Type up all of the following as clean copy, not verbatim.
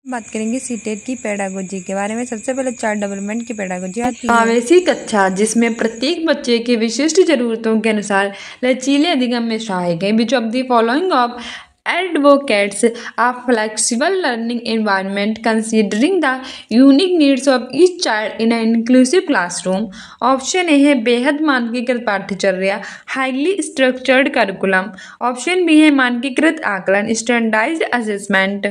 बात करेंगे सीटेट की पेडागोजी के बारे में। सबसे पहले चाइल्ड डेवलपमेंट की पेडागोजी आती है। समावेशी कक्षा जिसमें प्रत्येक बच्चे की विशिष्ट जरूरतों के अनुसार लचीले अधिगम में सहायक है। Which of the following of advocates a flexible learning environment considering the unique needs of each child in an inclusive classroom? Option A है बेहद मानकीकृत पाठ्यचर्या highly structured curriculum. Option B है मानकीकृत आकलन स्टैंडर्डाइज्ड असेसमेंट।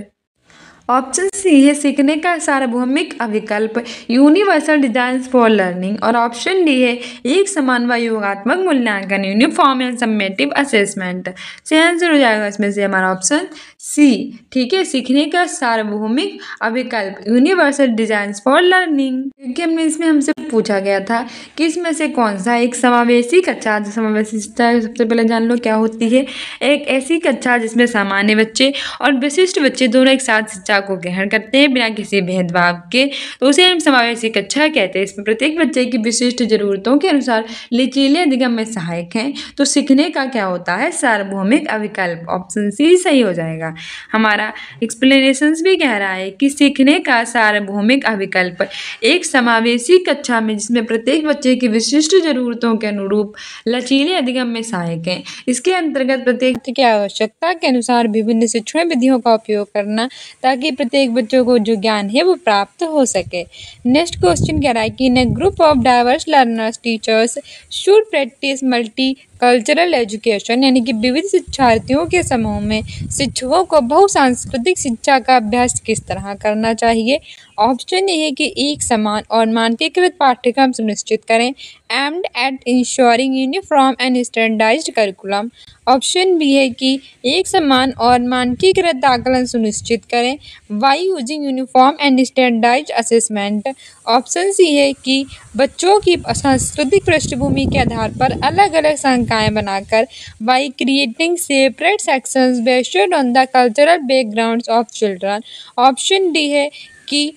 ऑप्शन सी है सीखने का सार्वभौमिक अविकल्प यूनिवर्सल डिजाइन फॉर लर्निंग। और ऑप्शन डी है एक समान व योगात्मक मूल्यांकन यूनिफॉर्म एंड सम्मेटिव असेसमेंट। से आंसर हो जाएगा इसमें से हमारा ऑप्शन सी। ठीक है, सीखने का सार्वभौमिक अविकल्प यूनिवर्सल डिजाइन फॉर लर्निंग। क्योंकि हमने इसमें हमसे पूछा गया था कि इसमें से कौन सा एक समावेशी कक्षा। समावेशी सबसे पहले जान लो क्या होती है। एक ऐसी कक्षा जिसमें सामान्य बच्चे और विशिष्ट बच्चे दोनों एक साथ शिक्षा को ग्रहण करते हैं बिना किसी भेदभाव के, तो उसे हम समावेशी कक्षा कहते हैं। इसमें प्रत्येक बच्चे की विशिष्ट जरूरतों के अनुसार लचीले अधिगम में सहायक हैं। तो सीखने का क्या होता है सार्वभौमिक अविकल्प। ऑप्शन सी सही हो जाएगा। हमारा एक्सप्लेनेशन भी कह रहा है कि सीखने का सार्वभौमिक अविकल्प एक समावेशी कक्षा में जिसमें प्रत्येक बच्चे की विशिष्ट जरूरतों के अनुरूप लचीले अधिगम में सहायक है। इसके अंतर्गत प्रत्येक की आवश्यकता के अनुसार विभिन्न शिक्षण विधियों का उपयोग करना ताकि प्रत्येक बच्चों को जो ज्ञान है वो प्राप्त हो सके। नेक्स्ट क्वेश्चन कह रहा है कि in a group of diverse learners teachers should practise multicultural education, यानी कि विविध शिक्षार्थियों के समूह में शिक्षकों को बहुसांस्कृतिक शिक्षा का अभ्यास किस तरह करना चाहिए। ऑप्शन ए है कि एक समान और मानकीकृत पाठ्यक्रम सुनिश्चित करें aimed at ensuring uniform and standardised curriculum. Option B है कि एक समान और मानकीकृत आकलन सुनिश्चित करें by using uniform and standardised assessment. Option C है कि बच्चों की सांस्कृतिक पृष्ठभूमि के आधार पर अलग अलग संकाय बनाकर by creating separate sections based on the cultural backgrounds of children. Option D है कि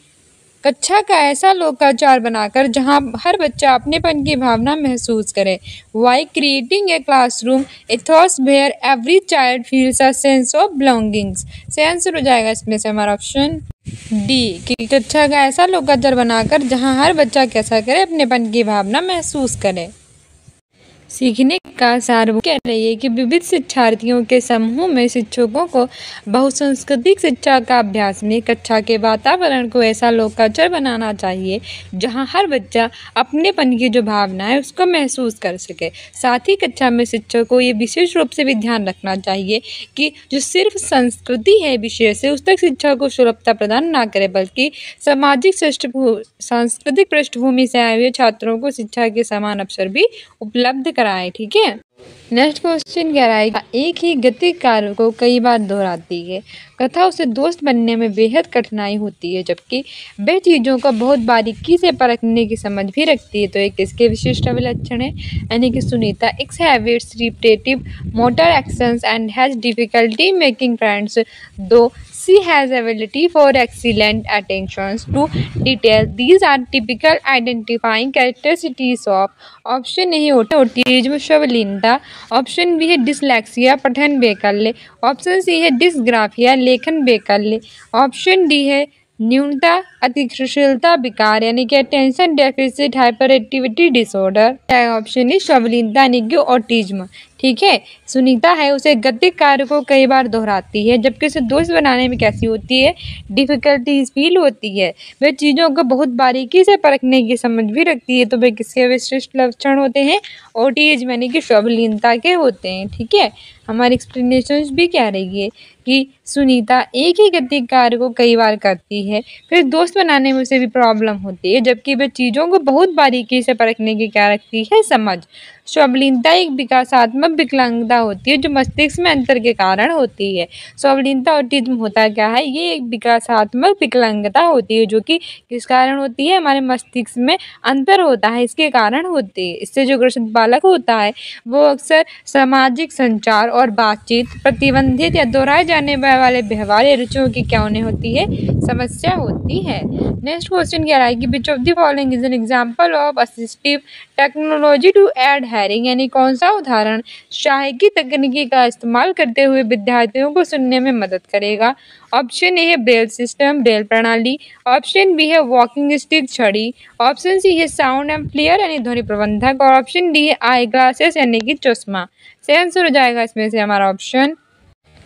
कक्षा का ऐसा लोकाचार बनाकर जहां हर बच्चा अपनेपन की भावना महसूस करे। By creating a classroom ethos where every child feels a sense of belongings. से आंसर हो जाएगा इसमें से हमारा ऑप्शन डी कि कक्षा का ऐसा लोकाचार बनाकर जहां हर बच्चा कैसा करे अपनेपन की भावना महसूस करे। सीखने का सार्वभौम कह रही है कि विविध शिक्षार्थियों के समूह में शिक्षकों को बहुसांस्कृतिक शिक्षा का अभ्यास में कक्षा के वातावरण को ऐसा लोकाचार बनाना चाहिए जहां हर बच्चा अपनेपन की जो भावना है उसको महसूस कर सके। साथ ही कक्षा में शिक्षक को ये विशेष रूप से भी ध्यान रखना चाहिए कि जो सिर्फ संस्कृति है विषय से उस तक शिक्षा को सुलभता प्रदान ना करे, बल्कि सामाजिक सांस्कृतिक पृष्ठभूमि से आए हुए छात्रों को शिक्षा के समान अवसर भी उपलब्ध कराए। ठीक है, नेक्स्ट क्वेश्चन कह रहा है एक ही गतिक कार्य को कई बार दोहराती है तथा उसे दोस्त बनने में बेहद कठिनाई होती है, जबकि वह चीज़ों को बहुत बारीकी से परखने की समझ भी रखती है। तो एक इसके विशिष्ट अभिलक्षण है, यानी कि Sunita x habits repetitive motor actions and has difficulty making friends दो she has ability for excellent attentions to detail. These are typical identifying characteristics of option A है ऑटिज्म श्रवणहीनता। ऑप्शन बी है डिसलेक्सिया पठन वैकल्य। ऑप्शन सी है dysgraphia लेखन वैकल्य। Option D है न्यूनता अतिशीलता विकार, यानी कि attention deficit hyper activity disorder. Option है श्रवणहीनता यानी कि ऑटिज्म। ठीक है, सुनीता है उसे गतिक कार्य को कई बार दोहराती है, जबकि उसे दोस्त बनाने में कैसी होती है डिफिकल्टीज फील होती है। वह चीज़ों को बहुत बारीकी से परखने की समझ भी रखती है। तो वे किसके विशिष्ट लक्षण होते हैं ऑटिज्म यानी कि श्रवणहीनता के होते हैं। ठीक है, हमारी एक्सप्लेनेशन भी कह रही है कि सुनीता एक ही गतिक कार्य को कई बार करती है, फिर दोस्त बनाने में उसे भी प्रॉब्लम होती है, जबकि वह चीज़ों को बहुत बारीकी से परखने की क्या रखती है समझ। श्रवणहीनता एक विकासात्मक विकलांगता होती है जो मस्तिष्क में अंतर के कारण होती है। श्रवणहीनता ऑटिज्म होता क्या है, ये एक विकासात्मक विकलांगता होती है जो कि किस कारण होती है हमारे मस्तिष्क में अंतर होता है इसके कारण होती है। इससे जो ग्रसित बालक होता है वो अक्सर सामाजिक संचार और बातचीत प्रतिबंधित या दोहराए जाने वाले व्यवहार या रुचियों की क्या होने होती है समस्या होती है। नेक्स्ट क्वेश्चन कह रहा है कि which of the following is an example of assistive technology to aid hearing, यानी कौन सा उदाहरण सहायकी तकनीकी का इस्तेमाल करते हुए विद्यार्थियों को सुनने में मदद करेगा। ऑप्शन ए है ब्रेल सिस्टम, ब्रेल प्रणाली। ऑप्शन बी है वॉकिंग स्टिक, छड़ी। ऑप्शन सी है साउंड एम्पलीफायर यानी ध्वनि प्रबंधक। और ऑप्शन डी है आई ग्लासेस यानी कि चश्मा। सही आंसर हो जाएगा इसमें से हमारा ऑप्शन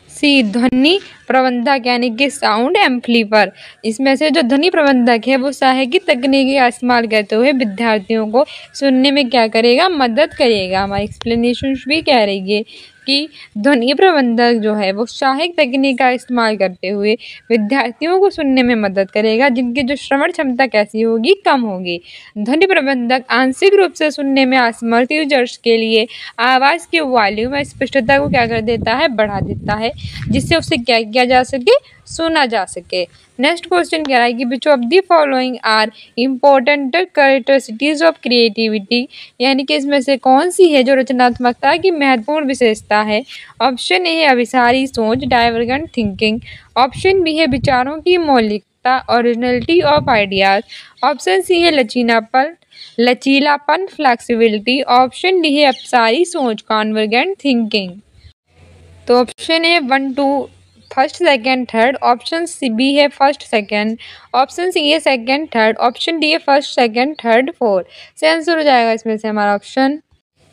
सी, ध्वनि प्रबंधक यानी कि साउंड एम्पलीफायर। इसमें से जो ध्वनि प्रबंधक है वो सहायक तकनीकी का इस्तेमाल करते हुए विद्यार्थियों को सुनने में क्या करेगा, मदद करेगा। हमारी एक्सप्लेनेशन भी कह रही है कि ध्वनि प्रबंधक जो है वो सहायक तकनीक का इस्तेमाल करते हुए विद्यार्थियों को सुनने में मदद करेगा, जिनकी जो श्रवण क्षमता कैसी होगी, कम होगी। ध्वनि प्रबंधक आंशिक रूप से सुनने में असमर्थ यूजर्स के लिए आवाज़ की वॉल्यूम और स्पष्टता को क्या कर देता है, बढ़ा देता है, जिससे उसे क्या किया जा सके, सुना जा सके। नेक्स्ट क्वेश्चन कह रहा है कि which of the following are important characteristics of creativity, यानी कि इसमें से कौन सी है जो रचनात्मकता की महत्वपूर्ण विशेषता है। ऑप्शन ए है अभिसारी सोच, डाइवर्जेंट थिंकिंग। ऑप्शन बी है विचारों की मौलिकता, originality of ideas. Option C है लचीलापन, फ्लेक्सिबिलिटी। ऑप्शन डी है अभिसारी सोच, कॉन्वर्जेंट थिंकिंग। तो option A 1 2 first second third. Option C B है फर्स्ट सेकंड। ऑप्शन सी है सेकंड थर्ड। ऑप्शन डी है फर्स्ट सेकंड थर्ड फोर्थ। से आंसर हो जाएगा इसमें से हमारा option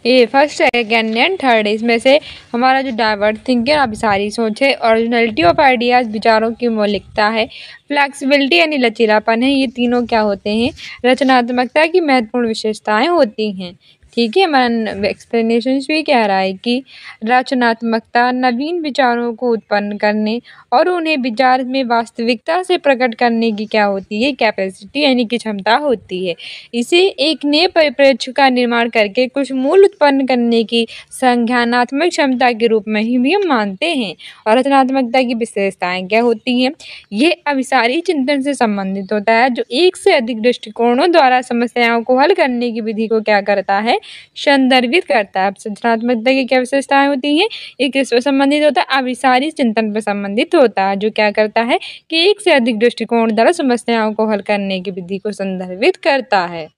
A, first second and third. इसमें से हमारा जो डाइवर्ट थिंकिंग अभिसारी सोच है, ओरिजिनलिटी ऑफ आइडियाज विचारों की मौलिकता है, फ्लेक्सिबिलिटी यानी लचीलापन है, ये तीनों क्या होते हैं, रचनात्मकता की महत्वपूर्ण विशेषताएं होती हैं। ठीक है, हमारा एक्सप्लेनेशन भी कह रहा है कि रचनात्मकता नवीन विचारों को उत्पन्न करने और उन्हें विचार में वास्तविकता से प्रकट करने की क्या होती है, कैपेसिटी यानी कि क्षमता होती है। इसे एक नए परिप्रेक्ष्य का निर्माण करके कुछ मूल उत्पन्न करने की संज्ञानात्मक क्षमता के रूप में ही भी हम मानते हैं। और रचनात्मकता की विशेषताएं क्या होती हैं, ये अभिसारी चिंतन से संबंधित होता है, जो एक से अधिक दृष्टिकोणों द्वारा समस्याओं को हल करने की विधि को क्या करता है, संदर्भित करता है। रचनात्मकता की क्या विशेषताएं होती हैं, एक किस पर संबंधित होता है, अभिसारी चिंतन पर संबंधित होता है, जो क्या करता है कि एक से अधिक दृष्टिकोण द्वारा समस्याओं को हल करने की विधि को संदर्भित करता है।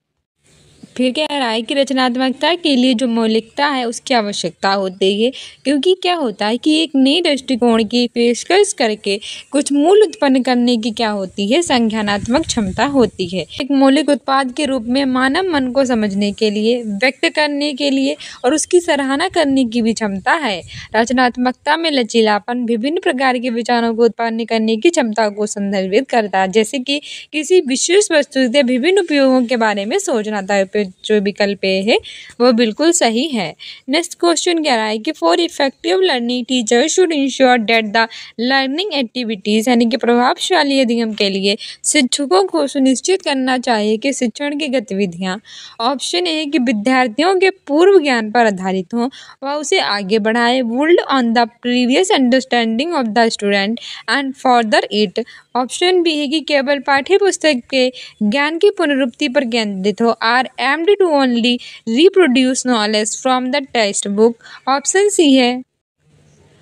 फिर कह रहा है कि रचनात्मकता के लिए जो मौलिकता है उसकी आवश्यकता होती है, क्योंकि क्या होता है कि एक नए दृष्टिकोण की पेशकश करके कुछ मूल उत्पन्न करने की क्या होती है, संज्ञानात्मक क्षमता होती है। एक मौलिक उत्पाद के रूप में मानव मन को समझने के लिए, व्यक्त करने के लिए और उसकी सराहना करने की भी क्षमता है। रचनात्मकता में लचीलापन विभिन्न प्रकार के विचारों को उत्पन्न करने की क्षमता को संदर्भित करता है, जैसे कि किसी विशेष वस्तु के विभिन्न उपयोगों के बारे में सोचना था। जो विकल्प है वो बिल्कुल सही है। नेक्स्ट क्वेश्चन कह रहा है कि for effective learning teacher should ensure that the learning activities, यानी कि प्रभावशाली अधिगम के लिए शिक्षकों को सुनिश्चित करना चाहिए कि शिक्षण की गतिविधियां, ऑप्शन ए है कि विद्यार्थियों के पूर्व ज्ञान पर आधारित हों व उसे आगे बढ़ाए, would on the previous understanding of the student and further it. Option B है कि केवल पाठ्य पुस्तक के ज्ञान की पुनरुक्ति पर केंद्रित हो, are aimed to only reproduce knowledge from the text book. Option C है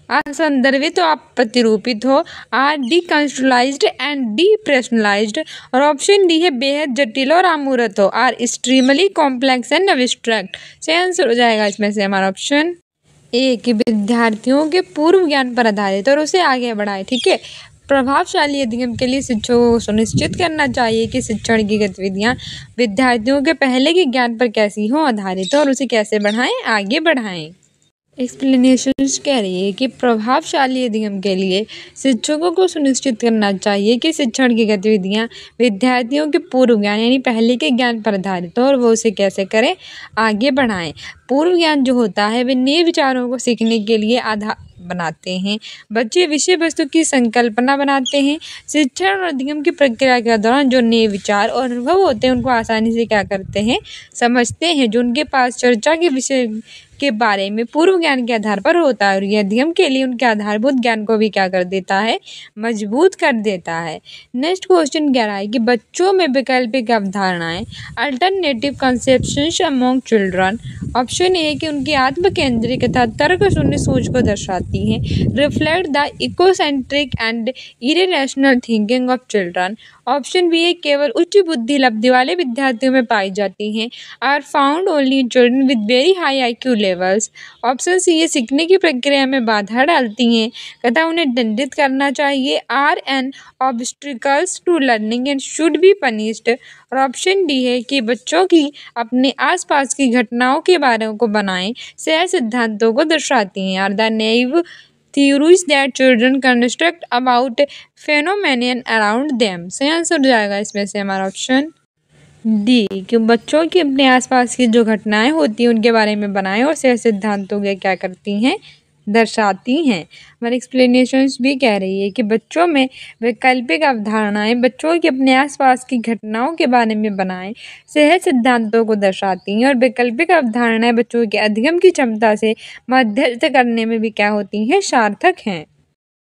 असंदर्भित और प्रतिरूपित हो, आर डिकंस्ट्रक्चुअलाइज्ड एंड डिपर्सनलाइज्ड। और ऑप्शन डी है बेहद जटिल और अमूर्त हो, are extremely complex and abstract. सही आंसर हो जाएगा इसमें से हमारा ऑप्शन ए, कि विद्यार्थियों के पूर्व ज्ञान पर आधारित और उसे आगे बढ़ाए। ठीक है, प्रभावशाली अधिगम के लिए शिक्षकों को सुनिश्चित करना चाहिए कि शिक्षण की गतिविधियां विद्यार्थियों के पहले के ज्ञान पर कैसी हों आधारित और उसे कैसे बढ़ाएं, आगे बढ़ाएं। एक्सप्लेनेशंस कह रही है कि प्रभावशाली अधिगम के लिए शिक्षकों को सुनिश्चित करना चाहिए कि शिक्षण की गतिविधियां विद्यार्थियों के पूर्व ज्ञान यानी पहले के ज्ञान पर आधारित हो और वो उसे कैसे करें, आगे बढ़ाएं। पूर्व ज्ञान जो होता है वे नए विचारों को सीखने के लिए आधार बनाते हैं। बच्चे विषय वस्तु की संकल्पना बनाते हैं। शिक्षण और अधिगम की प्रक्रिया के दौरान जो नए विचार और अनुभव होते हैं उनको आसानी से क्या करते हैं, समझते हैं, जो उनके पास चर्चा के विषय के बारे में पूर्व ज्ञान के आधार पर होता है। और यह अधिगम के लिए उनके आधारभूत ज्ञान को भी क्या कर देता है, मजबूत कर देता है। नेक्स्ट क्वेश्चन कह रहा है कि बच्चों में वैकल्पिक अवधारणाएं, alternative conceptions among children. Option A है कि उनकी आत्म केंद्रिक तथा तर्क शून्य सोच को दर्शाती हैं, reflect the egocentric and irrational thinking of children. Option B है केवल उच्च बुद्धि लब्धि वाले विद्यार्थियों में पाई जाती हैं, are found only in children with very high IQ level. Levels. Option C, ये सीखने की प्रक्रिया में बाधा डालती हैं तथा उन्हें दंडित करना चाहिए। Are an obstacles to learning and should be punished. और ऑप्शन डी है कि बच्चों की अपने आसपास की घटनाओं के बारे को बनाएं सह सिद्धांतों को दर्शाती हैं। Are the naive theories that children construct about phenomenon around them। सही आंसर हो जाएगा इसमें से हमारा ऑप्शन डी, कि बच्चों की अपने आसपास की जो घटनाएं होती हैं उनके बारे में बनाएं और सह सिद्धांतों के क्या करती हैं, दर्शाती हैं। हमारी एक्सप्लेनेशंस भी कह रही है कि बच्चों में वैकल्पिक अवधारणाएं बच्चों के अपने आसपास की घटनाओं के बारे में बनाएं सह सिद्धांतों को दर्शाती हैं और वैकल्पिक अवधारणाएं बच्चों के अधिगम की क्षमता से मध्यस्थ करने में भी क्या होती हैं, सार्थक हैं।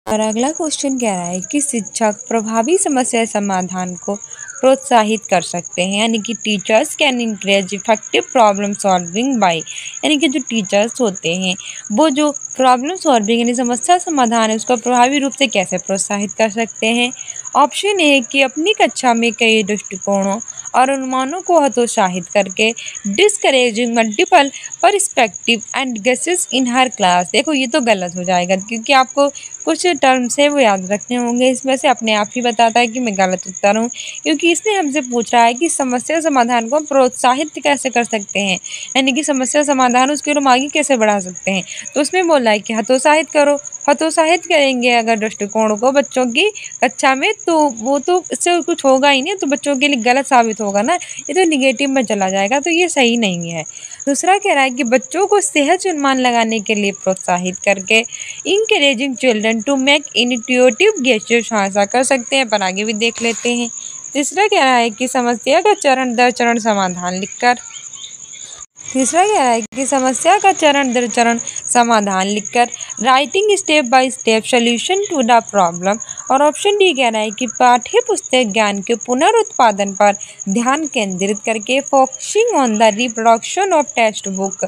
और अगला क्वेश्चन कह रहा है कि शिक्षक प्रभावी समस्या समाधान को प्रोत्साहित कर सकते हैं, यानी कि teachers can encourage effective problem solving by, यानी कि जो टीचर्स होते हैं वो जो प्रॉब्लम सॉल्विंग यानी समस्या समाधान है उसको प्रभावी रूप से कैसे प्रोत्साहित कर सकते हैं। ऑप्शन ए है कि अपनी कक्षा में कई दृष्टिकोणों और अनुमानों को हतोत्साहित करके, discouraging multiple perspective and guesses in her class. देखो ये तो गलत हो जाएगा क्योंकि आपको कुछ टर्म्स है वो याद रखने होंगे, इसमें से अपने आप ही बताता है कि मैं गलत उत्तर हूँ, क्योंकि इसने हमसे पूछ रहा है कि समस्या समाधान को प्रोत्साहित कैसे कर सकते हैं, यानी कि समस्या समाधान उसके हम आगे कैसे बढ़ा सकते हैं। तो उसमें बोला है कि हतोत्साहित करो, हतोत्साहित करेंगे अगर दृष्टिकोण को बच्चों की कक्षा में तो वो तो इससे कुछ होगा ही नहीं, तो बच्चों के लिए गलत साबित होगा ना, ये तो निगेटिव में चला जाएगा, तो ये सही नहीं है। दूसरा कह रहा है कि बच्चों को सहज अनुमान लगाने के लिए प्रोत्साहित करके, encouraging children to make intuitive gestures, ऐसा कर सकते हैं, पर आगे भी देख लेते हैं। तीसरा कह रहा है कि समस्या का चरण दर चरण समाधान लिखकर, तीसरा कह रहा है कि समस्या का चरण दर चरण समाधान लिखकर, writing step by step solution to the problem. और ऑप्शन डी कह रहा है कि पाठ्य पुस्तक ज्ञान के पुनरुत्पादन पर ध्यान केंद्रित करके, focusing on the reproduction of text book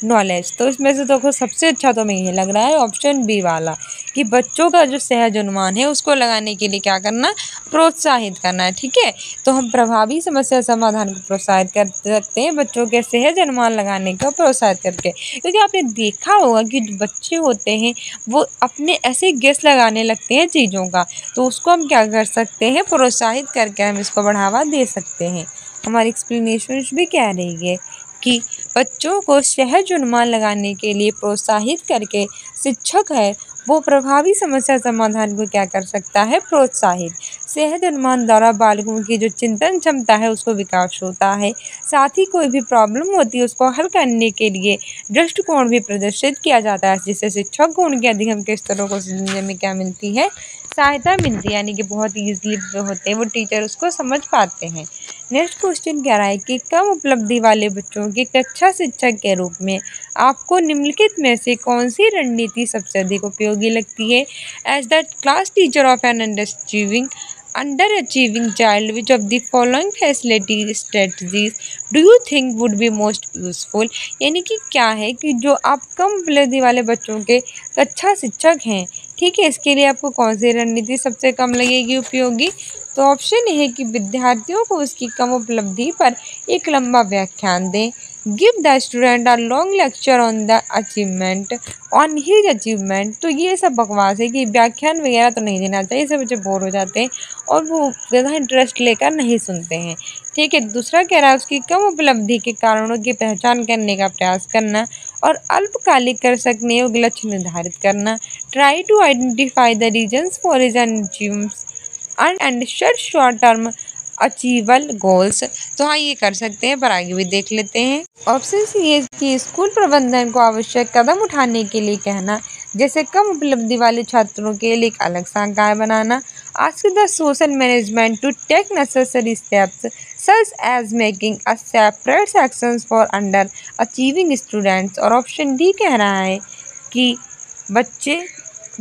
knowledge. तो इसमें से तो सबसे अच्छा तो मुझे लग रहा है ऑप्शन बी वाला, कि बच्चों का जो सहज अनुमान है उसको लगाने के लिए क्या करना, प्रोत्साहित करना है। ठीक है, तो हम प्रभावी समस्या समाधान को प्रोत्साहित कर सकते हैं बच्चों के सहज अनुमान लगाने को प्रोत्साहित करके, क्योंकि आपने देखा होगा कि जो बच्चे होते हैं वो अपने ऐसे गेस लगाने लगते हैं चीज़ों का, तो उसको हम क्या कर सकते हैं, प्रोत्साहित करके हम इसको बढ़ावा दे सकते हैं। हमारी एक्सप्लेनेशन भी कह रही है कि बच्चों को सहज अनुमान लगाने के लिए प्रोत्साहित करके शिक्षक है वो प्रभावी समस्या समाधान को क्या कर सकता है, प्रोत्साहित। सहज अनुमान द्वारा बालकों की जो चिंतन क्षमता है उसको विकास होता है, साथ ही कोई भी प्रॉब्लम होती है उसको हल करने के लिए दृष्टिकोण भी प्रदर्शित किया जाता है, जिससे शिक्षक को उनके अधिगम के स्तरों को समझने में क्या मिलती है, सहायता मिलती है, यानी कि बहुत ईजिली जो होते हैं वो टीचर उसको समझ पाते हैं। नेक्स्ट क्वेश्चन कह रहा है कि कम उपलब्धि वाले बच्चों के कक्षा शिक्षक के रूप में आपको निम्नलिखित में से कौन सी रणनीति सबसे अधिक उपयोगी लगती है। As the class teacher of an under achieving child which of the following facility strategies do you think would be most useful, यानी कि क्या है कि जो आप कम उपलब्धि वाले बच्चों के कक्षा शिक्षक हैं, ठीक है, इसके लिए आपको कौन सी रणनीति सबसे कम लगेगी उपयोगी। तो ऑप्शन ये है कि विद्यार्थियों को उसकी कम उपलब्धि पर एक लंबा व्याख्यान दें, give the student a long lecture on the achievement on his achievement. तो ये सब बकवास है कि व्याख्यान वगैरह तो नहीं देना चाहिए, इससे बच्चे बोर हो जाते हैं और वो ज़्यादा इंटरेस्ट लेकर नहीं सुनते हैं। ठीक है, दूसरा कह रहा है उसकी कम उपलब्धि के कारणों की पहचान करने का प्रयास करना और अल्पकालिक कर सकने योग्य लक्ष्य निर्धारित करना, try to identify the reasons for his achieves and set short term achievable goals. तो हाँ, ये कर सकते हैं, पर आगे भी देख लेते हैं। ऑप्शन सी है कि स्कूल प्रबंधन को आवश्यक कदम उठाने के लिए कहना, जैसे कम उपलब्धि वाले छात्रों के लिए एक अलग संकाय बनाना, ask the social management to take necessary steps such as making a separate sections for underachieving students. और ऑप्शन डी कह रहा है कि बच्चे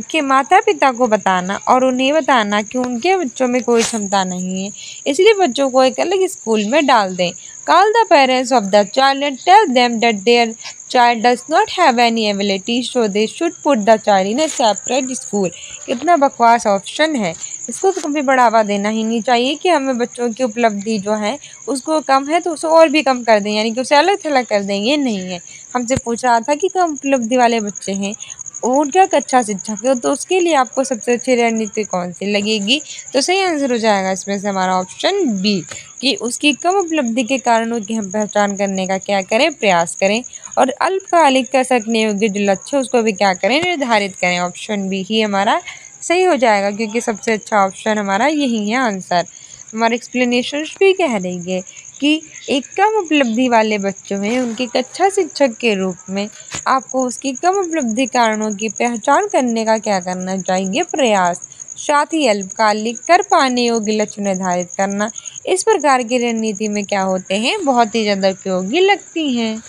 के माता पिता को बताना और उन्हें बताना कि उनके बच्चों में कोई क्षमता नहीं है, इसलिए बच्चों को एक अलग स्कूल में डाल दें। Call the parents of the child and tell them that their child does not have any ability so they should put the child in a separate school. कितना बकवास ऑप्शन है, इसको तो कभी बढ़ावा देना ही नहीं चाहिए कि हमें बच्चों की उपलब्धि जो है उसको कम है तो उसे और भी कम कर दें, यानी कि उसे अलग थलग कर दें, ये नहीं है। हमसे पूछ रहा था कि कम उपलब्धि वाले बच्चे हैं और क्या अच्छा शिक्षक है, तो उसके लिए आपको सबसे अच्छी रणनीति कौन सी लगेगी? तो सही आंसर हो जाएगा इसमें से हमारा ऑप्शन बी, कि उसकी कम उपलब्धि के कारणों की हम पहचान करने का क्या करें, प्रयास करें, और अल्पकालिक कर सकने योग्य जो लक्ष्य उसको भी क्या करें, निर्धारित करें। ऑप्शन बी ही हमारा सही हो जाएगा, क्योंकि सबसे अच्छा ऑप्शन हमारा यही है आंसर। हमारा एक्सप्लेनेशन भी कह रही है कि एक कम उपलब्धि वाले बच्चों में उनके एक अच्छा शिक्षक के रूप में आपको उसकी कम उपलब्धि कारणों की पहचान करने का क्या करना चाहिए, प्रयास, साथ ही अल्पकालिक कर पाने योग्य लक्ष्य निर्धारित करना। इस प्रकार की रणनीति में क्या होते हैं, बहुत ही ज़्यादा उपयोगी लगती हैं।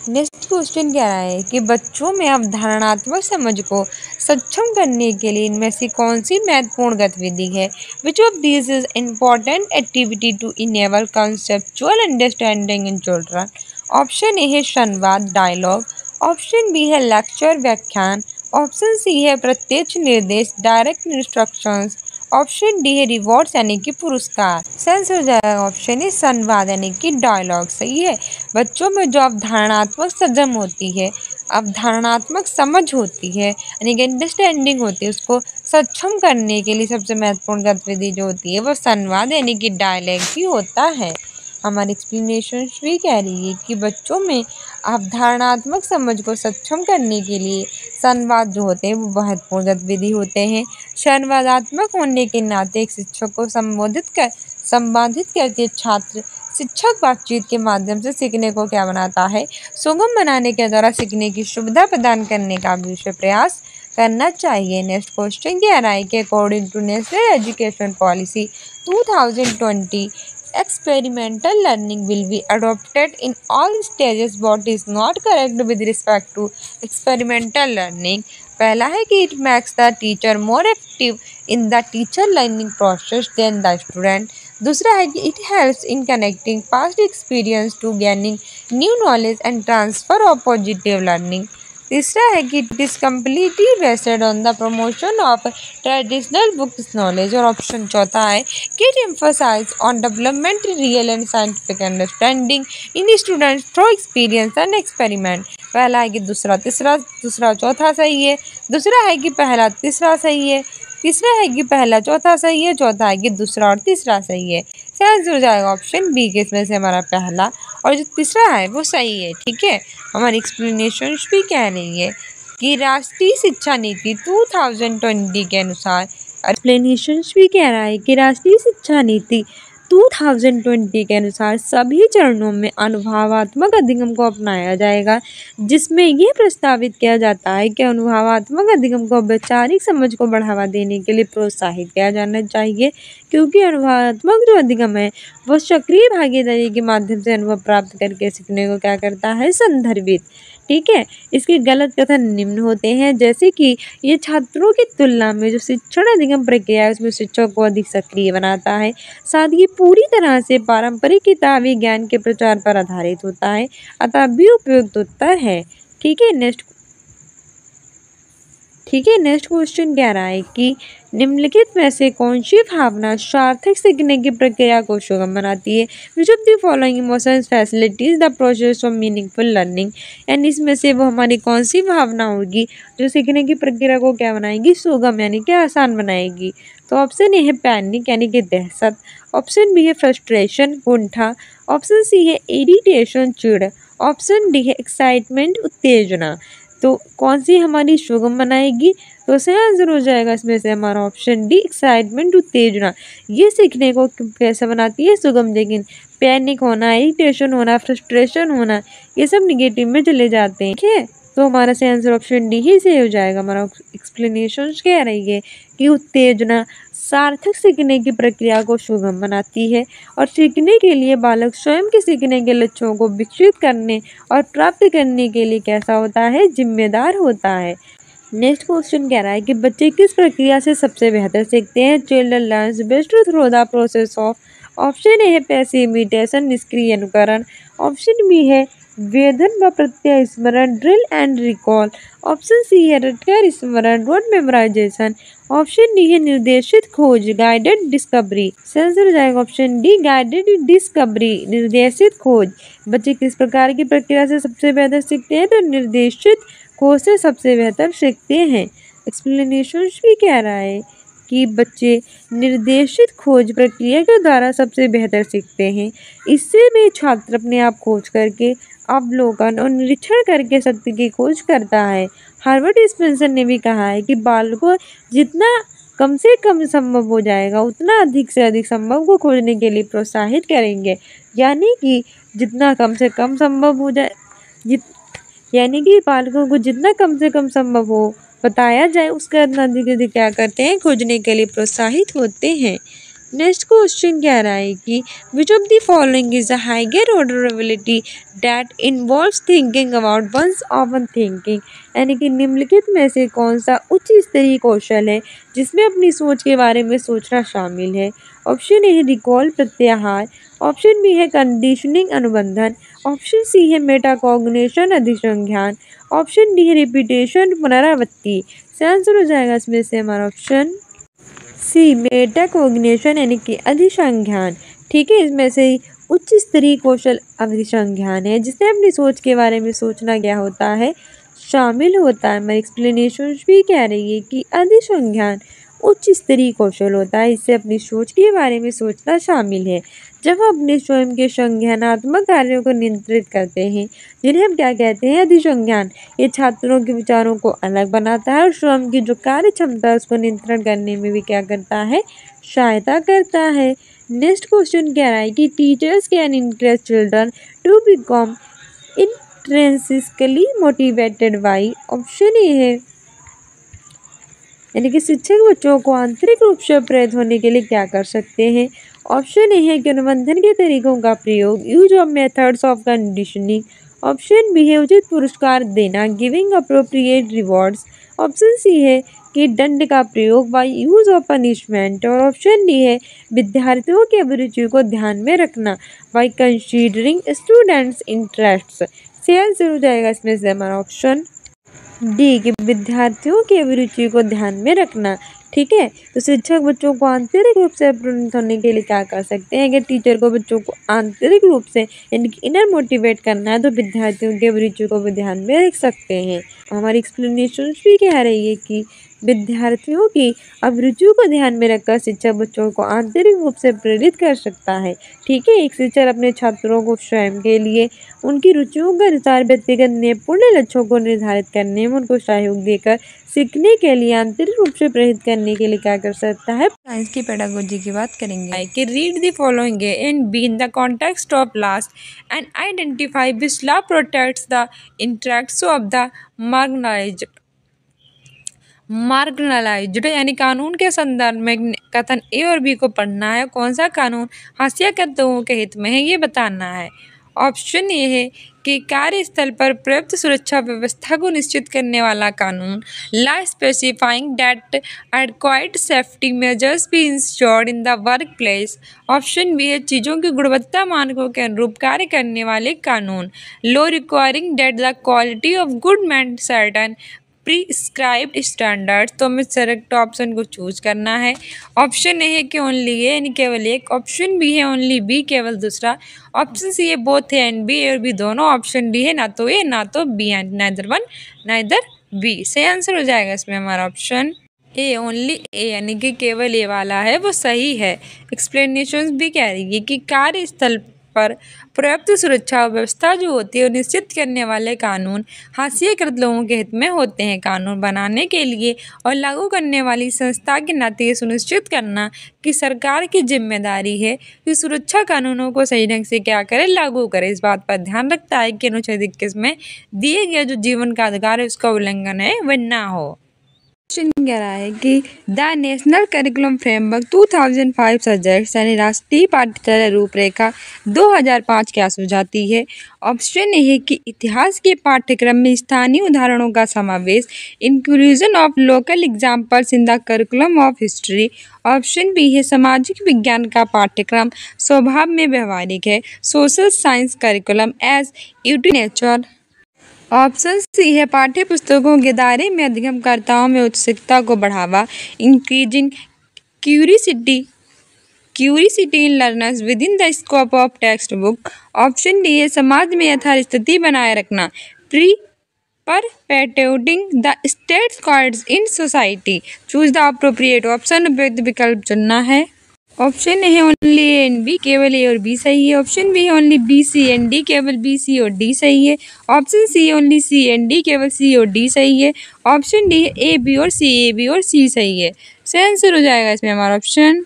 नेक्स्ट क्वेश्चन कह रहा है कि बच्चों में अवधारणात्मक समझ को सक्षम करने के लिए इनमें से कौन सी महत्वपूर्ण गतिविधि है? Which of this is important activity to enable conceptual understanding in children? Option A है संवाद, डायलॉग, ऑप्शन बी है लेक्चर, व्याख्यान, ऑप्शन सी है प्रत्यक्ष निर्देश, डायरेक्ट इंस्ट्रक्शंस, ऑप्शन डी है रिवॉर्ड्स यानी कि पुरस्कार। सेंस हो जाएगा ऑप्शन ए संवाद यानी कि डायलॉग। सही है। बच्चों में जो अवधारणात्मक सजम होती है, अवधारणात्मक समझ होती है यानी कि अंडरस्टैंडिंग होती है, उसको सक्षम करने के लिए सबसे महत्वपूर्ण गतिविधि जो होती है वो संवाद यानी कि डायलॉग ही होता है। हमारी एक्सप्लेनेशन भी कह रही है कि बच्चों में अवधारणात्मक समझ को सक्षम करने के लिए संवाद जो होते हैं वो महत्वपूर्ण गतिविधि होते हैं। संवादात्मक होने के नाते एक शिक्षक को संबोधित करके छात्र शिक्षक बातचीत के माध्यम से सीखने को क्या बनाता है, सुगम बनाने के द्वारा सीखने की सुविधा प्रदान करने का भी उसे प्रयास करना चाहिए। नेक्स्ट क्वेश्चन कह रहा है कि according to National Education Policy 2020 experimental learning will be adopted in all stages. What is not correct with respect to experimental learning? पहला है कि it makes the teacher more active in the teacher learning process than the student. दूसरा है कि it helps in connecting past experience to gaining new knowledge and transfer of positive learning. तीसरा है कि it is completely based on the promotion of traditional books knowledge. और option चौथा है कि it emphasise on development real and scientific understanding in students through experience and experiment. पहला है कि दूसरा चौथा सही है, दूसरा है कि पहला तीसरा सही है, तीसरा है कि पहला चौथा सही है, चौथा है कि दूसरा और तीसरा सही है। सही हो जाएगा ऑप्शन बी के इसमें से हमारा पहला और जो तीसरा है वो सही है। ठीक है। हमारी एक्सप्लेनेशन भी कह रही है कि राष्ट्रीय शिक्षा नीति 2020 के अनुसार, एक्सप्लेनेशन भी कह रहा है कि राष्ट्रीय शिक्षा नीति 2020 के अनुसार सभी चरणों में अनुभवात्मक अधिगम को अपनाया जाएगा, जिसमें यह प्रस्तावित किया जाता है कि अनुभवात्मक अधिगम को वैचारिक समझ को बढ़ावा देने के लिए प्रोत्साहित किया जाना चाहिए, क्योंकि अनुभवात्मक जो अधिगम है वह सक्रिय भागीदारी के माध्यम से अनुभव प्राप्त करके सीखने को क्या करता है, संदर्भित। ठीक है। इसके गलत कथन निम्न होते हैं, जैसे कि ये छात्रों की तुलना में जो शिक्षण अधिगम प्रक्रिया है उसमें शिक्षक को अधिक सक्रिय बनाता है, साथ ही पूरी तरह से पारंपरिक किताबी ज्ञान के प्रचार पर आधारित होता है, अतः भी उपयुक्त उत्तर है। ठीक है। नेक्स्ट क्वेश्चन कह रहा है कि निम्नलिखित में से कौन सी भावना सार्थक सीखने की प्रक्रिया को सुगम बनाती है? Which of the following emotions facilities the process of meaningful learning? यानी इसमें से वो हमारी कौन सी भावना होगी जो सीखने की प्रक्रिया को क्या बनाएगी, सुगम यानी कि आसान बनाएगी? तो ऑप्शन ए है पैनिक यानी कि दहशत, ऑप्शन बी है फ्रस्ट्रेशन, कुंठा, ऑप्शन सी है इरिटेशन, चिड़, ऑप्शन डी है एक्साइटमेंट, उत्तेजना। तो कौन सी हमारी सुगम बनाएगी? तो सही आंसर हो जाएगा इसमें से हमारा ऑप्शन डी, एक्साइटमेंट, उत्तेजना। ये सीखने को कैसे बनाती है, सुगम। लेकिन पैनिक होना, इरिटेशन होना, फ्रस्ट्रेशन होना, ये सब निगेटिव में चले जाते हैं। ठीक है। तो हमारा सही आंसर ऑप्शन डी ही सही हो जाएगा। हमारा एक्सप्लेनेशन कह रही है कि उत्तेजना सार्थक सीखने की प्रक्रिया को सुगम बनाती है और सीखने के लिए बालक स्वयं के सीखने के लक्ष्यों को विकसित करने और प्राप्त करने के लिए कैसा होता है, जिम्मेदार होता है। नेक्स्ट क्वेश्चन कह रहा है कि बच्चे किस प्रक्रिया से सबसे बेहतर सीखते हैं? Children learns best through the process of, option A है पैसिव इमिटेशन, निष्क्रिय अनुकरण, ऑप्शन बी है वेधन व प्रत्यय स्मरण, drill and recall. Option C है रटकर स्मरण, रोड मेमोराइजेशन। ऑप्शन डी है निर्देशित खोज, गाइडेड डिस्कवरी। आंसर हो जाएगा ऑप्शन डी, गाइडेड डिस्कवरी, निर्देशित खोज। बच्चे किस प्रकार की प्रक्रिया से सबसे बेहतर सीखते हैं? तो निर्देशित खोज से सबसे बेहतर सीखते हैं। एक्सप्लेनेशन भी कह रहा है कि बच्चे निर्देशित खोज प्रक्रिया के द्वारा सबसे बेहतर सीखते हैं। इससे भी छात्र अपने आप खोज करके, अवलोकन और निरीक्षण करके सत्य की खोज करता है। हार्वर्ड स्पेंसर ने भी कहा है कि बालकों जितना कम से कम संभव हो जाएगा उतना अधिक से अधिक संभव को खोजने के लिए प्रोत्साहित करेंगे। यानी कि जितना कम से कम संभव हो जाए यानी कि बालकों को जितना कम से कम संभव हो बताया जाए उसका अधिक अधिक क्या करते हैं? खोजने के लिए प्रोत्साहित होते हैं। नेक्स्ट क्वेश्चन कह रहा है कि which of the following is a higher order ability that involves thinking about one's own thinking. यानी कि निम्नलिखित में से कौन सा उच्च स्तरीय कौशल है जिसमें अपनी सोच के बारे में सोचना शामिल है? ऑप्शन ए है रिकॉल, प्रत्याहार। ऑप्शन बी है कंडीशनिंग, अनुबंधन। ऑप्शन सी है मेटाकॉग्निशन, अधिसंज्ञान। ऑप्शन डी है रिपीटेशन, पुनरावृत्ति। आंसर हो जाएगा इसमें से हमारा ऑप्शन सी, मेटाकॉग्निशन यानी कि अधिसंज्ञान। ठीक है, इसमें से उच्च स्तरीय कौशल अधिसंज्ञान है जिससे अपनी सोच के बारे में सोचना क्या होता है? शामिल होता है। मेरी एक्सप्लेनेशन भी कह रही है कि अधिसंज्ञान उच्च स्तरीय कौशल होता है, इससे अपनी सोच के बारे में सोचना शामिल है। जब हम अपने स्वयं के संज्ञानात्मक कार्यों को नियंत्रित करते हैं जिन्हें हम क्या कहते हैं? अधिसंज्ञान। ये छात्रों के विचारों को अलग बनाता है और स्वयं की जो कार्य क्षमता है उसको नियंत्रण करने में भी क्या करता है? सहायता करता है। नेक्स्ट क्वेश्चन कह रहा है कि teachers can encourage children to become intrinsically motivated by. Option A है यानी कि शिक्षक बच्चों को आंतरिक रूप से प्रेरित होने के लिए क्या कर सकते हैं? ऑप्शन ए है कि अनुबंधन के तरीकों का प्रयोग, use of methods of conditioning. Option B है उचित पुरस्कार देना, giving appropriate rewards. Option C है कि दंड का प्रयोग, बाय यूज ऑफ पनिशमेंट। और ऑप्शन डी है विद्यार्थियों की अभिरुचि को ध्यान में रखना, by considering students interests. Answer हो जाएगा इसमें से हमारा ऑप्शन डी, कि विद्यार्थियों की अभिरुचि को ध्यान में रखना। ठीक है, तो शिक्षक बच्चों को आंतरिक रूप से प्रेरित होने के लिए क्या कर सकते हैं? कि टीचर को बच्चों को आंतरिक रूप से यानी कि इनर मोटिवेट करना है तो विद्यार्थियों की अभिरुचि को भी ध्यान में रख सकते हैं। हमारी एक्सप्लेनेशन भी कह रही है कि विद्यार्थियों की अभिरुचियों को ध्यान में रखकर शिक्षक बच्चों को आंतरिक रूप से प्रेरित कर सकता है। ठीक है, एक शिक्षक अपने छात्रों को स्वयं के लिए उनकी रुचियों के अनुसार व्यक्तिगत निपुण लक्ष्यों को निर्धारित करने में उनको सहयोग देकर सीखने के लिए आंतरिक रूप से प्रेरित करने के लिए क्या कर सकता है? साइंस की पेडागोजी की बात करेंगे कि read the following and be in the context of last and identify which law protects the interests of the marginalised. यानी कानून के संदर्भ में कथन ए और बी को पढ़ना है। कौन सा कानून हाशियाकृत लोगों के हित में है ये बताना है। ऑप्शन ए है कि कार्यस्थल पर पर्याप्त सुरक्षा व्यवस्था को निश्चित करने वाला कानून, law specifying that adequate safety measures be ensured in the workplace. Option B है चीज़ों की गुणवत्ता मानकों के अनुरूप कार्य करने वाले कानून, law requiring that the quality of good met certain prescribed standards. तो हमें सेलेक्ट ऑप्शन को चूज करना है। ऑप्शन ए है कि ओनली ए यानी केवल एक। ऑप्शन बी है ओनली बी, केवल दूसरा। ऑप्शन सी है बोथ ए एंड बी, ए और बी दोनों। ऑप्शन डी है ना तो ए ना तो B, neither one neither B. सही आंसर हो जाएगा इसमें हमारा ऑप्शन ए, ओनली ए यानी कि केवल ए वाला है वो सही है। एक्सप्लेनेशन भी कह रही है कि कार्यस्थल पर पर्याप्त सुरक्षा व्यवस्था जो होती है वो निश्चित करने वाले कानून हाशियाकृत लोगों के हित में होते हैं। कानून बनाने के लिए और लागू करने वाली संस्था के नाते ये सुनिश्चित करना कि सरकार की जिम्मेदारी है कि सुरक्षा कानूनों को सही ढंग से क्या करे, लागू करे। इस बात पर ध्यान रखता है कि अनुच्छेद 21 में दिए गए जो जीवन का अधिकार है उसका उल्लंघन है वह ना हो। क्वेश्चन कह रहा है कि the national curriculum framework 2005 suggest यानी राष्ट्रीय पाठ्यचर्या रूपरेखा 2005 क्या सुझाती है। ऑप्शन ए है कि इतिहास के पाठ्यक्रम में स्थानीय उदाहरणों का समावेश, inclusion of local examples in the curriculum of history. Option B है सामाजिक विज्ञान का पाठ्यक्रम स्वभाव में व्यवहारिक है, सोशल साइंस करिकुलम एज यूटू नेचर। ऑप्शन सी है पाठ्य पुस्तकों के दायरे में अधिगमकर्ताओं में उत्सुकता को बढ़ावा, increasing curiosity in learners with in the scope of text book. Option D है समाज में यथास्थिति बनाए रखना, परपेट्यूटिंग द स्टेटस कॉर्ड्स in society. Choose the appropriate option, उपयुक्त विकल्प चुनना है। ऑप्शन ए है ओनली ए एंड बी, केवल ए और बी सही है। ऑप्शन बी है only B C and D, केवल बी सी और डी सही है। ऑप्शन सी है ओनली सी एंड डी, केवल सी और डी सही है। ऑप्शन डी है ए बी और सी, ए बी और सी सही है। सही आंसर हो जाएगा इसमें हमारा ऑप्शन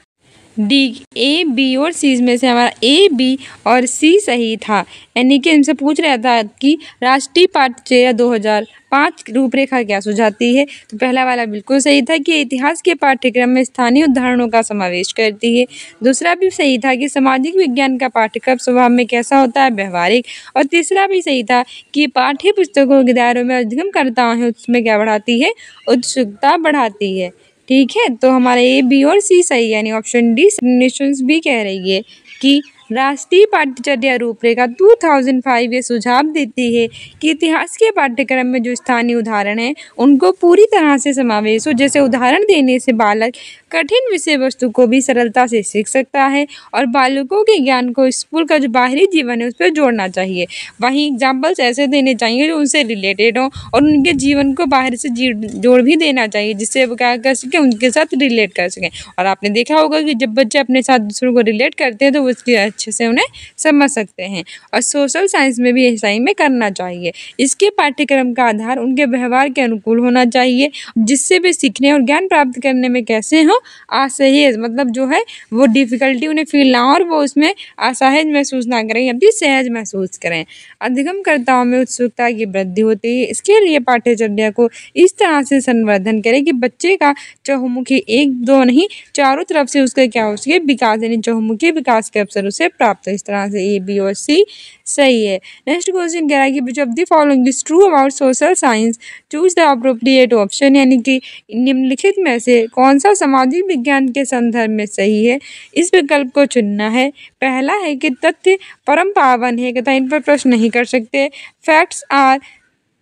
डी, ए बी और सी में से हमारा ए बी और सी सही था। यानी कि इनसे पूछ रहा था कि राष्ट्रीय पाठ्यचर्या 2005 रूपरेखा क्या सुझाती है। तो पहला वाला बिल्कुल सही था कि इतिहास के पाठ्यक्रम में स्थानीय उदाहरणों का समावेश करती है। दूसरा भी सही था कि सामाजिक विज्ञान का पाठ्यक्रम स्वभाव में कैसा होता है, व्यवहारिक। और तीसरा भी सही था कि पाठ्य पुस्तकों के दायरों में अधिगमकर्ताओं है उसमें क्या बढ़ाती है, उत्सुकता बढ़ाती है। ठीक है, तो हमारा ए बी और सी सही है, यानी ऑप्शन डी नेशंस भी कह रही है कि राष्ट्रीय पाठ्यचर्या रूपरेखा 2005 ये सुझाव देती है कि इतिहास के पाठ्यक्रम में जो स्थानीय उदाहरण हैं उनको पूरी तरह से समावेश हो। जैसे उदाहरण देने से बालक कठिन विषय वस्तु को भी सरलता से सीख सकता है और बालकों के ज्ञान को स्कूल का जो बाहरी जीवन है उस पर जोड़ना चाहिए। वहीं एग्जाम्पल्स ऐसे देने चाहिए जो उनसे रिलेटेड हो और उनके जीवन को बाहर से जोड़ भी देना चाहिए, जिससे वो क्या कर सकें, उनके साथ रिलेट कर सकें। और आपने देखा होगा कि जब बच्चे अपने साथ दूसरों को रिलेट करते हैं तो वो उसकी अच्छे से उन्हें समझ सकते हैं। और सोशल साइंस में भी ऐसा ही में करना चाहिए। इसके पाठ्यक्रम का आधार उनके व्यवहार के अनुकूल होना चाहिए, जिससे वे सीखने और ज्ञान प्राप्त करने में कैसे हो, असहज, मतलब जो है वो डिफिकल्टी उन्हें फील ना हो और वो उसमें असहज महसूस ना करें, अभी सहज महसूस करें। अधिगमकर्ताओं में उत्सुकता की वृद्धि होती है। इसके लिए पाठ्यचर्या को इस तरह से संवर्धन करें कि बच्चे का चहुमुखी, एक दो नहीं चारों तरफ से उसका क्या हो सके, विकास, यानी चहुमुखी विकास के अवसर उसे प्राप्त हो। इस तरह से ए बी और सी सही है। नेक्स्ट क्वेश्चन कह रहा है कि which of the following is true about social science, choose the appropriate option, यानी कि निम्नलिखित में से कौन सा सामाजिक विज्ञान के संदर्भ में सही है। इस विकल्प को चुनना है। पहला है कि तथ्य परम पावन है तथा इन पर प्रश्न नहीं कर सकते, facts are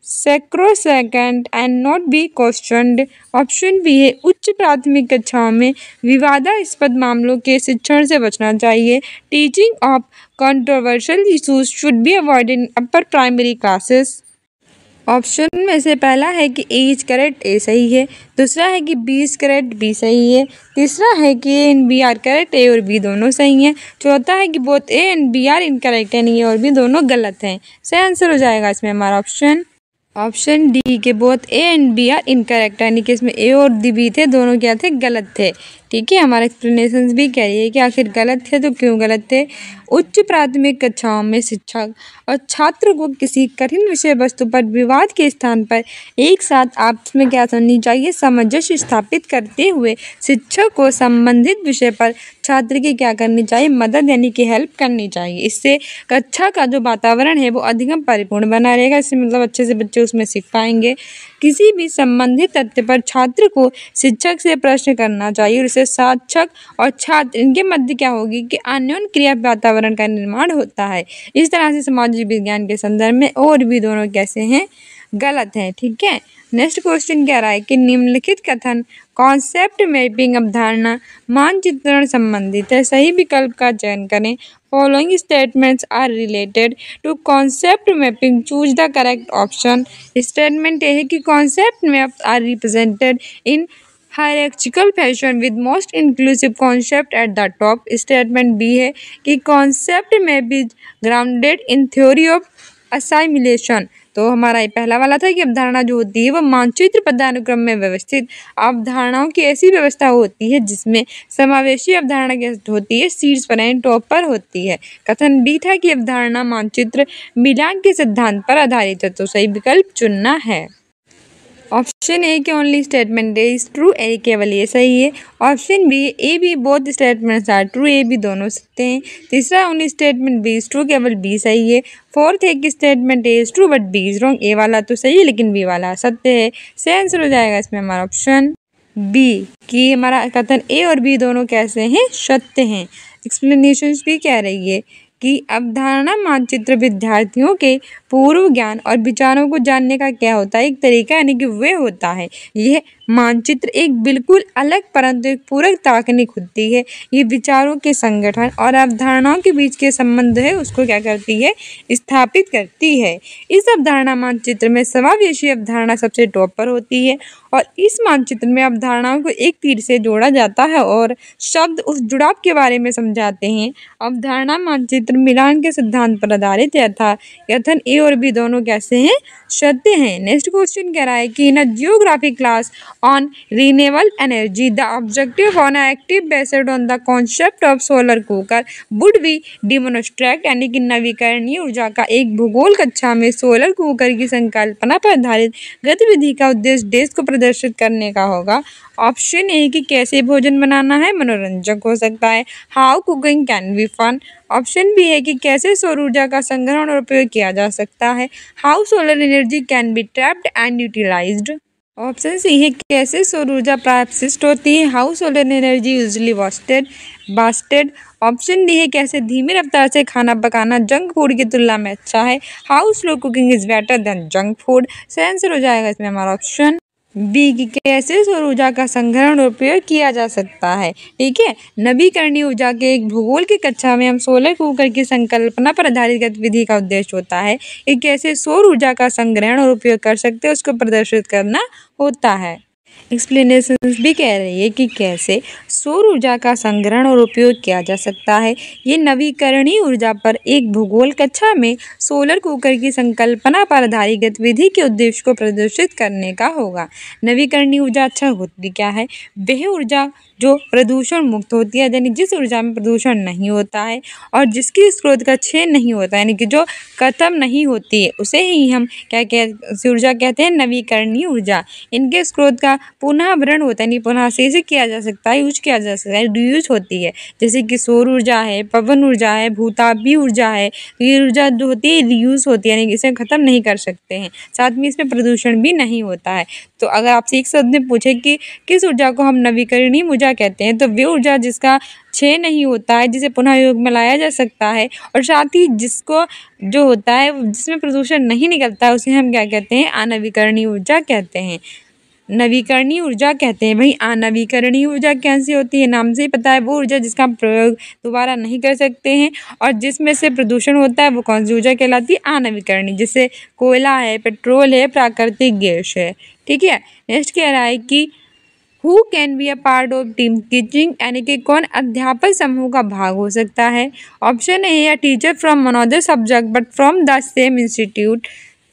sacrosanct and not be questioned। Option B है उच्च प्राथमिक कक्षाओं में विवादास्पद मामलों के शिक्षण से बचना चाहिए, teaching of controversial issues should be avoided in upper primary classes. Option में से पहला है कि ए इज करेक्ट, ए सही है। दूसरा है कि बी इज करेक्ट, बी सही है। तीसरा है कि A and B are correct, A और बी दोनों सही हैं। चौथा है कि both A and B are incorrect, यानी ए और बी दोनों गलत हैं। सही आंसर हो जाएगा इसमें हमारा ऑप्शन डी के both A and B are incorrect, यानी कि इसमें ए और बी थे दोनों क्या थे, गलत थे। ठीक है, हमारा एक्सप्लेनेशन भी कह रही है कि आखिर गलत थे तो क्यों गलत थे। उच्च प्राथमिक कक्षाओं में शिक्षक और छात्र को किसी कठिन विषय वस्तु पर विवाद के स्थान पर एक साथ आपस में क्या करनी चाहिए, सामंजस्य स्थापित करते हुए शिक्षक को संबंधित विषय पर छात्र की क्या करनी चाहिए, मदद यानी कि हेल्प करनी चाहिए। इससे कक्षा का जो वातावरण है वो अधिगम परिपूर्ण बना रहेगा। इससे मतलब अच्छे से बच्चे उसमें सीख पाएंगे। किसी भी संबंधित तथ्य पर छात्र को शिक्षक से प्रश्न करना चाहिए और इससे शिक्षक और छात्र इनके मध्य क्या होगी कि अन्योन्य क्रिया वातावरण का निर्माण होता है। इस तरह से सामाजिक विज्ञान के संदर्भ में और भी दोनों कैसे हैं, गलत हैं। ठीक है, नेक्स्ट क्वेश्चन कह रहा है कि निम्नलिखित कथन कॉन्सेप्ट मैपिंग अवधारणा मानचित्रण संबंधित है। सही विकल्प का चयन करें। Following statements are related to concept mapping, choose the correct option. Statement ये है कि concept maps are represented in hierarchical fashion with most inclusive concept at the top. Statement B है कि concept map is grounded in theory of assimilation. तो हमारा ये पहला वाला था कि अवधारणा जो होती है वह मानचित्र पदानुक्रम में व्यवस्थित अवधारणाओं की ऐसी व्यवस्था होती है जिसमें समावेशी अवधारणा क्या होती है, शीर्ष पर यानी टॉप पर होती है। कथन बी था कि अवधारणा मानचित्र मिलान के सिद्धांत पर आधारित है। तो सही विकल्प चुनना है। ऑप्शन ए के only statement A is true, A केवल ये सही है। Option B A B both statements are true, A B दोनों सत्य हैं। तीसरा only statement B is true, केवल बी सही है। फोर्थ है कि statement A is true but B is wrong, A वाला तो सही है लेकिन बी वाला सत्य है। सही आंसर हो जाएगा इसमें हमारा ऑप्शन बी कि हमारा कथन ए और बी दोनों कैसे हैं, सत्य हैं। एक्सप्लेनेशन भी कह रही है कि अवधारणा मानचित्र विद्यार्थियों के पूर्व ज्ञान और विचारों को जानने का क्या होता है, एक तरीका यानी कि वे होता है। यह मानचित्र एक बिल्कुल अलग परंतु एक पूरक तकनीक होती है। ये विचारों के संगठन और अवधारणाओं के बीच के संबंध है उसको क्या करती है, स्थापित करती है। इस अवधारणा मानचित्र में समावेशी अवधारणा सबसे टॉप पर होती है और इस मानचित्र में अवधारणाओं को एक तीर से जोड़ा जाता है और शब्द उस जुड़ाव के बारे में समझाते हैं। अवधारणा मानचित्र मिलान के सिद्धांत पर आधारित है तथा कथन ए और बी दोनों कैसे हैं, सत्य हैं। नेक्स्ट क्वेश्चन कह रहा है कि in a geography class on renewable energy the objective on active based on the concept of solar cooker would be demonstrate, यानी कि नवीकरणीय ऊर्जा का एक भूगोल कक्षा में सोलर कुकर की संकल्पना पर आधारित गतिविधि का उद्देश्य देश को प्रदर्शित करने का होगा। ऑप्शन ए कि कैसे भोजन बनाना है मनोरंजक हो सकता है, how cooking can be fun. Option B है कि कैसे सौर ऊर्जा का संग्रहण और उपयोग किया जा सकता है, how solar energy can be trapped and utilised. Option C है कैसे सौर ऊर्जा प्राप्त होती है, how solar energy usually wasted. Option D है कैसे धीमी रफ्तार से खाना पकाना जंक फूड की तुलना में अच्छा है, how slow cooking is better than junk food. सही आंसर हो जाएगा इसमें हमारा ऑप्शन बी की कैसे सौर ऊर्जा का संग्रहण और उपयोग किया जा सकता है। ठीक है, नवीकरणीय ऊर्जा के एक भूगोल की कक्षा में हम सोलर कुकर की संकल्पना पर आधारित गतिविधि का उद्देश्य होता है कि कैसे सौर ऊर्जा का संग्रहण और उपयोग कर सकते हैं उसको प्रदर्शित करना होता है। एक्सप्लेनेशंस भी कह रही है कि कैसे सौर ऊर्जा का संग्रहण और उपयोग किया जा सकता है। ये नवीकरणीय ऊर्जा पर एक भूगोल कक्षा में सोलर कुकर की संकल्पना पर आधारित गतिविधि के उद्देश्य को प्रदर्शित करने का होगा। नवीकरणीय ऊर्जा अच्छा होती क्या है, वह ऊर्जा जो प्रदूषण मुक्त होती है, यानी जिस ऊर्जा में प्रदूषण नहीं होता है और जिसकी स्रोत का क्षय नहीं होता, यानी कि जो खत्म नहीं होती है, उसे ही हम ऊर्जा कहते हैं, नवीकरणीय ऊर्जा। इनके स्रोत का पुनः भरण होता है, यानी पुनः से किया जा सकता है, यूज किया जा सकता है, रीयूज होती है। जैसे कि सौर ऊर्जा है, पवन ऊर्जा है, भूतापीय ऊर्जा है, तो ये ऊर्जा जो होती है रीयूज होती है, यानी इसे खत्म नहीं कर सकते हैं। साथ में इसमें प्रदूषण भी नहीं होता है। तो अगर आपसे एक शब्द में पूछे कि किस ऊर्जा को हम नवीकरणीय ऊर्जा कहते हैं, तो वे ऊर्जा जिसका क्षय नहीं होता है, जिसे पुनः उपयोग में लाया जा सकता है और साथ ही जिसको जो होता है जिसमें प्रदूषण नहीं निकलता है, उसे हम क्या कहते हैं, अनवीकरणीय ऊर्जा कहते हैं, नवीकरणीय ऊर्जा कहते हैं। भाई अनवीकरणीय ऊर्जा कैसी होती है, नाम से ही पता है, वो ऊर्जा जिसका हम प्रयोग दोबारा नहीं कर सकते हैं और जिसमें से प्रदूषण होता है, वो कौन सी ऊर्जा कहलाती है, अनवीकरणीय। जैसे कोयला है, पेट्रोल है, प्राकृतिक गैस है। ठीक है, नेक्स्ट कह रहा है कि who can be a part of team teaching, यानी कि कौन अध्यापक समूह का भाग हो सकता है। ऑप्शन ए है teacher from another subject but from the same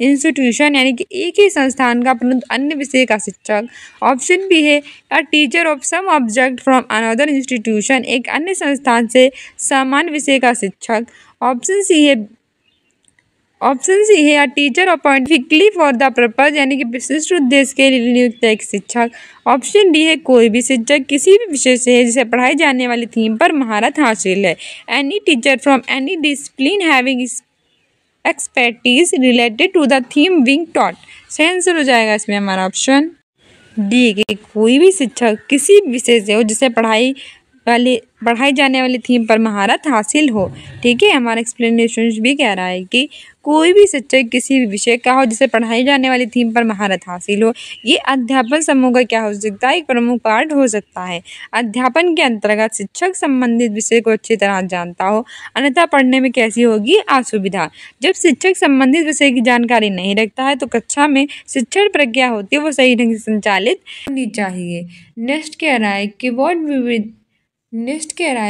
institution, यानी कि एक ही संस्थान का परंतु अन्य विषय का शिक्षक। ऑप्शन बी है a teacher of some object from another institution, एक अन्य संस्थान से समान विषय का शिक्षक। ऑप्शन सी है a teacher appoint specifically for the purpose, यानी कि विशिष्ट उद्देश्य के लिए नियुक्त एक शिक्षक। ऑप्शन डी है कोई भी शिक्षक किसी भी विषय से है जिसे पढ़ाई जाने वाली थीम पर महारत हासिल है, any teacher from any discipline having expertise related to the theme being taught. सही आंसर हो जाएगा इसमें हमारा ऑप्शन डी कि कोई भी शिक्षक किसी विषय से हो जिसे पढ़ाई जाने वाली थीम पर महारत हासिल हो। ठीक है, हमारा एक्सप्लेनेशन भी कह रहा है कि कोई भी शिक्षक किसी भी विषय का हो जिसे पढ़ाई जाने वाली थीम पर महारत हासिल हो। ये अध्यापन समूह का क्या हो सकता है, एक प्रमुख पार्ट हो सकता है। अध्यापन के अंतर्गत शिक्षक संबंधित विषय को अच्छी तरह जानता हो, अन्यथा पढ़ने में कैसी होगी असुविधा। जब शिक्षक संबंधित विषय की जानकारी नहीं रखता है तो कक्षा में शिक्षण प्रक्रिया होती है वो सही ढंग से संचालित होनी चाहिए। नेक्स्ट कह रहा है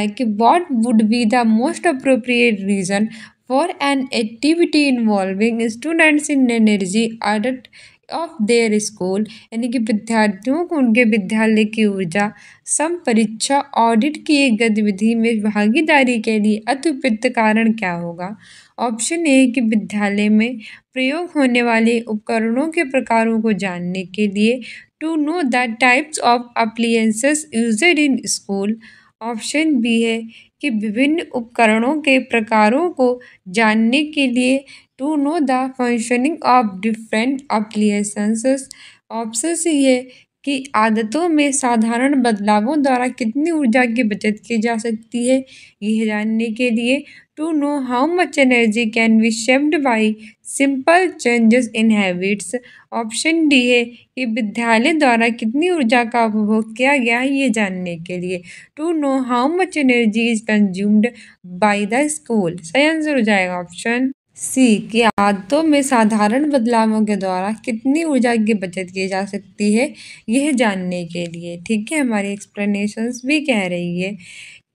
कि what would be the most appropriate reason for an activity involving students in energy audit of their school, यानी कि विद्यार्थियों को उनके विद्यालय की ऊर्जा संपरीक्षा ऑडिट की एक गतिविधि में भागीदारी के लिए अति उपयुक्त कारण क्या होगा। ऑप्शन ए कि विद्यालय में प्रयोग होने वाले उपकरणों के प्रकारों को जानने के लिए, to know the types of appliances used in school. Option B है कि विभिन्न उपकरणों के प्रकारों को जानने के लिए, to know the functioning of different appliances. Option C है कि आदतों में साधारण बदलावों द्वारा कितनी ऊर्जा की बचत की जा सकती है, यह जानने के लिए, to know how much energy can be saved by simple changes in habits. Option D है कि विद्यालय द्वारा कितनी ऊर्जा का उपभोग किया गया है, ये जानने के लिए, to know how much energy is consumed by the school. सही आंसर हो जाएगा ऑप्शन सी कि आदतों में साधारण बदलावों के द्वारा कितनी ऊर्जा की बचत की जा सकती है, यह जानने के लिए। ठीक है, हमारी एक्सप्लेनेशंस भी कह रही है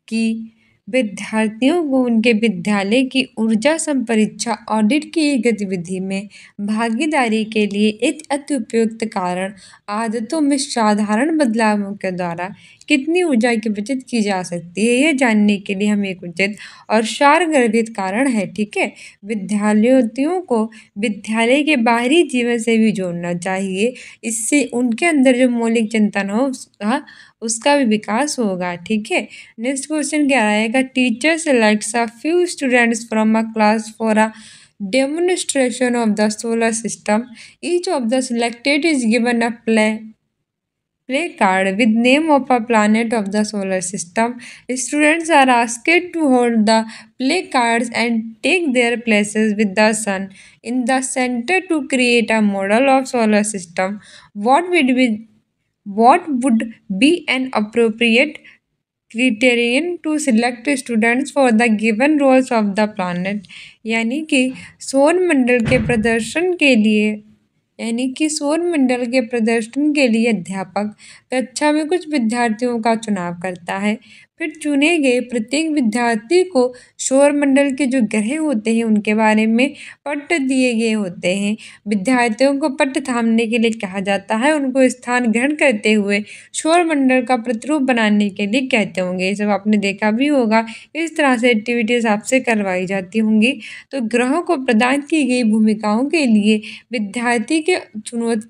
कि विद्यार्थियों को उनके विद्यालय की ऊर्जा संपरीक्षा ऑडिट की गतिविधि में भागीदारी के लिए एक अति उपयुक्त कारण आदतों में साधारण बदलावों के द्वारा कितनी ऊर्जा की बचत की जा सकती है, यह जानने के लिए हम एक उचित और सारगर्भित कारण है। ठीक है, विद्यार्थियों को विद्यालय के बाहरी जीवन से भी जोड़ना चाहिए, इससे उनके अंदर जो मौलिक चिंतन हो उसका भी विकास होगा। ठीक है, नेक्स्ट क्वेश्चन क्या रहेगा, teacher selects a few students from a class for a demonstration of the solar system. Each of the selected is given a play card with name of a planet of the solar system. Students are asked to hold the play cards and take their places with the sun in the center to create a model of solar system. What would be an appropriate criterion to select students for the given roles of the planet? यानी कि सौर मंडल के प्रदर्शन के लिए अध्यापक कक्षा में कुछ विद्यार्थियों का चुनाव करता है। फिर चुने गए प्रत्येक विद्यार्थी को सौरमंडल के जो ग्रह होते हैं उनके बारे में पट्ट दिए गए होते हैं। विद्यार्थियों को पट्ट थामने के लिए कहा जाता है, उनको स्थान ग्रहण करते हुए सौरमंडल का प्रतिरूप बनाने के लिए कहते होंगे। ये सब आपने देखा भी होगा, इस तरह से एक्टिविटीज़ आपसे करवाई जाती होंगी। तो ग्रहों को प्रदान की गई भूमिकाओं के लिए विद्यार्थी के चुनौती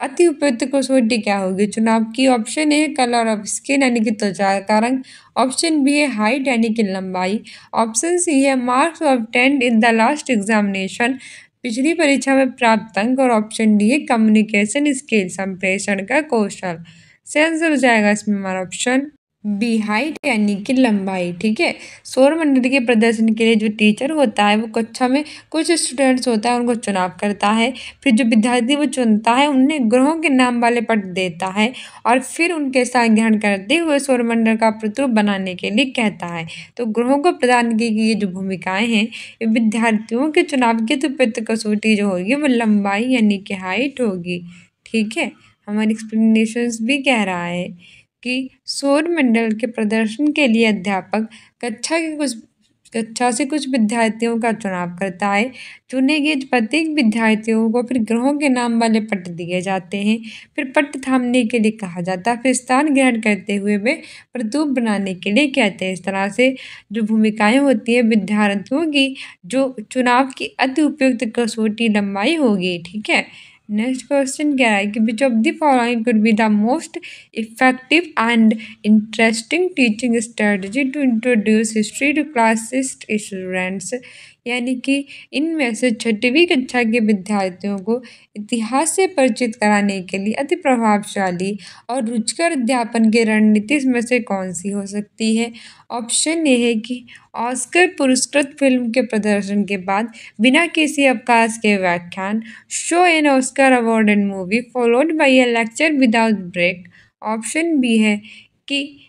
अति उपयुक्त कसौटी क्या होगी चुनाव की? Option A colour of skin यानी कि त्वचा का रंग, ऑप्शन बी है हाइट यानी कि लंबाई, ऑप्शन सी है marks obtained in the last examination पिछली परीक्षा में प्राप्त अंक, और ऑप्शन डी है कम्युनिकेशन स्किल संप्रेषण का कौशल। से आंसर हो जाएगा इसमें हमारा ऑप्शन बी हाइट यानी कि लंबाई। ठीक है, सौरमंडल के प्रदर्शन के लिए जो टीचर होता है वो कक्षा में कुछ स्टूडेंट्स होता है उनको चुनाव करता है, फिर जो विद्यार्थी वो चुनता है उन्हें ग्रहों के नाम वाले पट देता है और फिर उनके साथ ग्रहण करते हुए सौरमंडल का प्रतिरूप बनाने के लिए कहता है। तो ग्रहों को प्रदान की गई जो भूमिकाएं हैं विद्यार्थियों के चुनाव की तो उपयुक्त कसौटी जो होगी वो लंबाई यानी कि हाइट होगी। ठीक है, हमारी एक्सप्लेनेशंस भी कह रहा है कि सौरमंडल के प्रदर्शन के लिए अध्यापक कक्षा से कुछ विद्यार्थियों का चुनाव करता है। चुने गए प्रत्येक विद्यार्थियों को फिर ग्रहों के नाम वाले पट दिए जाते हैं, फिर पट थामने के लिए कहा जाता है, फिर स्थान ग्रहण करते हुए वे प्रतिरूप बनाने के लिए कहते हैं। इस तरह से जो भूमिकाएं होती है विद्यार्थियों की जो चुनाव की अति उपयुक्त कसौटी लंबाई होगी। ठीक है, नेक्स्ट क्वेश्चन क्या है कि which of the following could be the most effective and interesting teaching strategy to introduce history to class sixth students, यानी कि इनमें से छठवीं कक्षा के विद्यार्थियों को इतिहास से परिचित कराने के लिए अति प्रभावशाली और रुचिकर अध्यापन की रणनीति में से कौन सी हो सकती है? ऑप्शन ए है कि ऑस्कर पुरस्कृत फिल्म के प्रदर्शन के बाद बिना किसी अवकाश के व्याख्यान, show an Oscar award and movie followed by a lecture without break. Option B है कि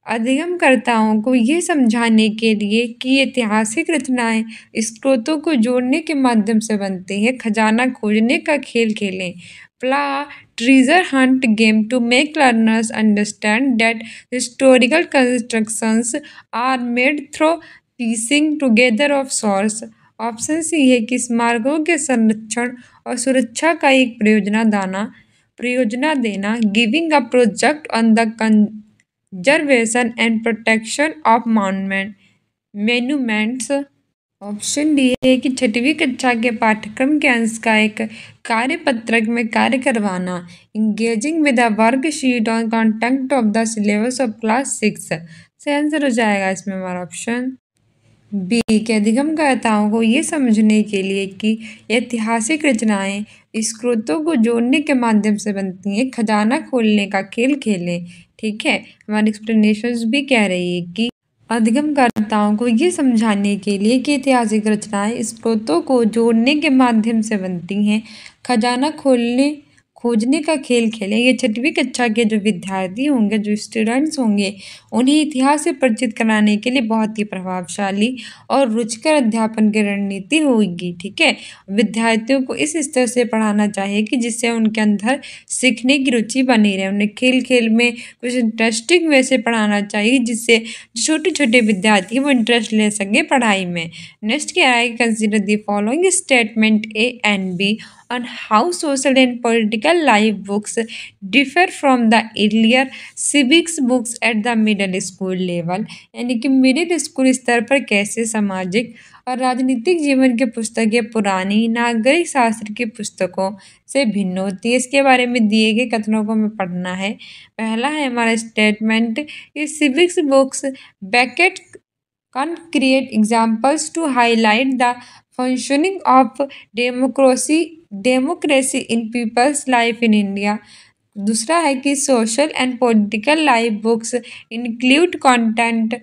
अध्ययनकर्ताओं को ये समझाने के लिए कि ऐतिहासिक रचनाएं स्रोतों को जोड़ने के माध्यम से बनती हैं, खजाना खोजने का खेल खेलें, play treasure hunt game to make learners understand that historical constructions are made through piecing together of source। Option C है कि स्मारकों के संरक्षण और सुरक्षा का एक परियोजना देना, giving a project on the conservation and protection of monuments. Option D है कि छठवीं कक्षा के पाठ्यक्रम के अंश का एक कार्यपत्रक में कार्य करवाना, engaging with a worksheet on content of the syllabus of class 6। से आंसर हो जाएगा इसमें हमारा ऑप्शन बी के अधिगमकर्ताओं को ये समझने के लिए कि ऐतिहासिक रचनाएं स्रोतों को जोड़ने के माध्यम से बनती हैं, खजाना खोलने का खेल खेलें। ठीक है, हमारी एक्सप्लेनेशन भी कह रही है कि अधिगमकर्ताओं को ये समझाने के लिए कि ऐतिहासिक रचनाएं स्रोतों को जोड़ने के माध्यम से बनती हैं, खजाना खोजने का खेल खेलें। ये छठवीं कक्षा के जो विद्यार्थी होंगे, जो स्टूडेंट्स होंगे, उन्हें इतिहास से परिचित कराने के लिए बहुत ही प्रभावशाली और रुचिकर अध्यापन की रणनीति होगी। ठीक है, विद्यार्थियों को इस स्तर से पढ़ाना चाहिए कि जिससे उनके अंदर सीखने की रुचि बनी रहे। उन्हें खेल खेल में कुछ इंटरेस्टिंग वे से पढ़ाना चाहिए जिससे छोटे छोटे विद्यार्थी वो इंटरेस्ट ले सकें पढ़ाई में। नेक्स्ट क्या है, consider the following statement A and B on how social and political life books differ from the earlier civics books at the middle school level। यानी कि मिडिल स्कूल स्तर पर कैसे सामाजिक और राजनीतिक जीवन की पुस्तकें पुरानी नागरिक शास्त्र की पुस्तकों से भिन्न होती है। इसके बारे में दिए गए कथनों को हमें पढ़ना है। पहला है हमारा statement, civics books baked can create examples to highlight the functioning of democracy in people's life in India। दूसरा है कि social and political life books include content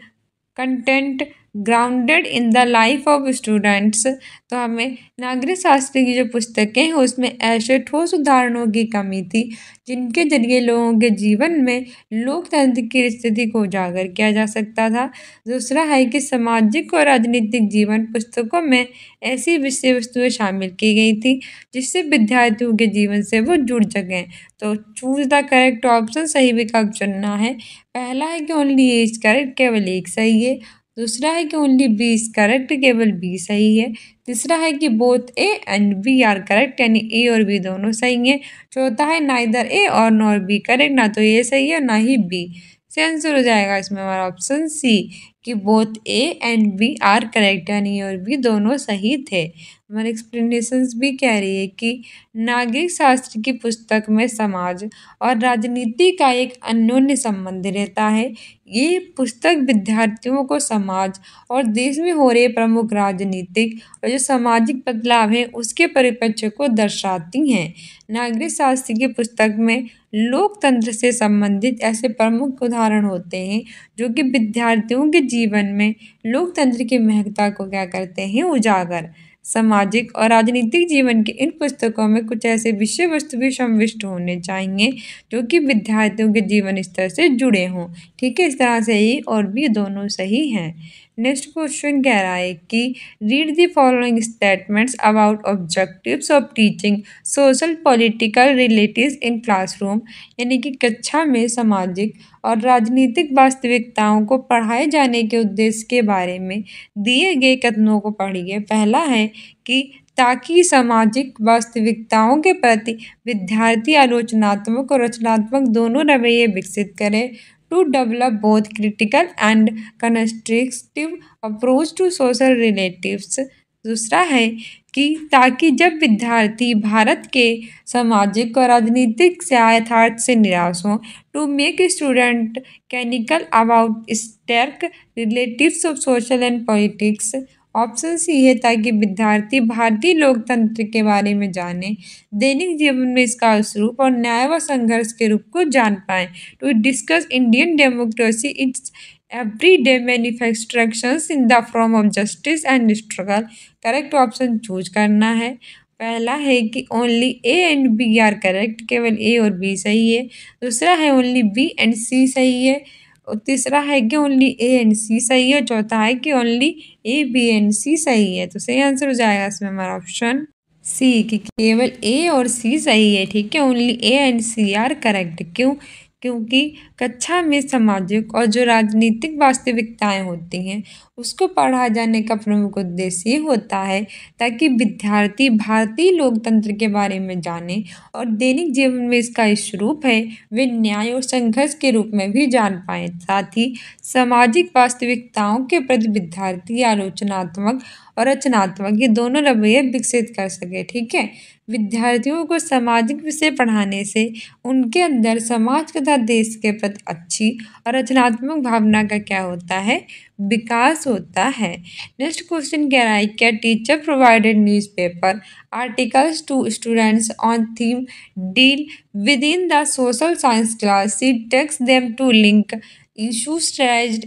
grounded in the life of students. तो हमें नागरिक शास्त्र की जो पुस्तकें हैं उसमें ऐसे ठोस उदाहरणों की कमी थी जिनके जरिए लोगों के जीवन में लोकतंत्र की स्थिति को उजागर किया जा सकता था। दूसरा है कि सामाजिक और राजनीतिक जीवन पुस्तकों में ऐसी विषय वस्तुएं शामिल की गई थी जिससे विद्यार्थियों के जीवन से वो जुड़ सकें। तो चूज द करेक्ट ऑप्शन, सही विकल्प चुनना है। पहला है कि ओनली ए इज करेक्ट, केवल एक सही है। दूसरा है कि ओनली बी इज करेक्ट, केवल बी सही है। तीसरा है कि both A and B are correct, यानी ए और बी दोनों सही है। चौथा है नाइदर ए और नॉर बी करेक्ट, ना तो ए सही है ना ही बी। से आंसर हो जाएगा इसमें हमारा ऑप्शन सी कि both A and B are correct, यानी ए और बी दोनों सही थे। हमारी एक्सप्लेनेशंस भी कह रही है कि नागरिक शास्त्र की पुस्तक में समाज और राजनीति का एक अन्योन्य संबंध रहता है। ये पुस्तक विद्यार्थियों को समाज और देश में हो रहे प्रमुख राजनीतिक और जो सामाजिक बदलाव हैं उसके परिप्रेक्ष्य को दर्शाती हैं। नागरिक शास्त्र की पुस्तक में लोकतंत्र से संबंधित ऐसे प्रमुख उदाहरण होते हैं जो कि विद्यार्थियों के जीवन में लोकतंत्र की महत्ता को क्या करते हैं, उजागर। सामाजिक और राजनीतिक जीवन की इन पुस्तकों में कुछ ऐसे विषय वस्तु भी समाविष्ट होने चाहिए जो कि विद्यार्थियों के जीवन स्तर से जुड़े हों। ठीक है, इस तरह से ए और बी दोनों सही हैं। नेक्स्ट क्वेश्चन कह रहा है कि read the following statements about objectives of teaching social political relatives in classroom. यानी कि कक्षा में सामाजिक और राजनीतिक वास्तविकताओं को पढ़ाए जाने के उद्देश्य के बारे में दिए गए कथनों को पढ़िए। पहला है कि ताकि सामाजिक वास्तविकताओं के प्रति विद्यार्थी आलोचनात्मक और रचनात्मक दोनों रवैये विकसित करें। To develop both critical and constructive approach to social relatives. दूसरा है कि ताकि जब विद्यार्थी भारत के सामाजिक और राजनीतिक यथार्थ से निराश हों, to make student cynical about stark realities of social and politics. Option C है ताकि विद्यार्थी भारतीय लोकतंत्र के बारे में जाने, दैनिक जीवन में इसका स्वरूप और न्याय व संघर्ष के रूप को जान पाएं। To discuss Indian democracy its everyday manifestations in the form of justice and struggle. Correct option choose करना है। पहला है कि only A and B are correct, केवल ए और बी सही है। दूसरा है ओनली बी एंड सी सही है। और तीसरा है कि ओनली ए एंड सी सही है। चौथा है कि ओनली ए बी एंड सी सही है। तो सही आंसर हो जाएगा इसमें हमारा ऑप्शन सी कि केवल ए और सी सही है। ठीक है, only A and C are correct. क्यों? क्योंकि कक्षा में सामाजिक और जो राजनीतिक वास्तविकताएं होती हैं उसको पढ़ाया जाने का प्रमुख उद्देश्य ये होता है ताकि विद्यार्थी भारतीय लोकतंत्र के बारे में जाने और दैनिक जीवन में इसका इस स्वरूप है वे न्याय और संघर्ष के रूप में भी जान पाए। साथ ही सामाजिक वास्तविकताओं के प्रति विद्यार्थी आलोचनात्मक और रचनात्मक ये दोनों रवैये विकसित कर सके। ठीक है, विद्यार्थियों को सामाजिक विषय पढ़ाने से उनके अंदर समाज तथा देश के प्रति अच्छी और रचनात्मक भावना का क्या होता है, विकास होता है। नेक्स्ट क्वेश्चन कह रहा है, क्या teacher provided newspaper articles to students on theme deal with in the social science class, she takes them to link issues raised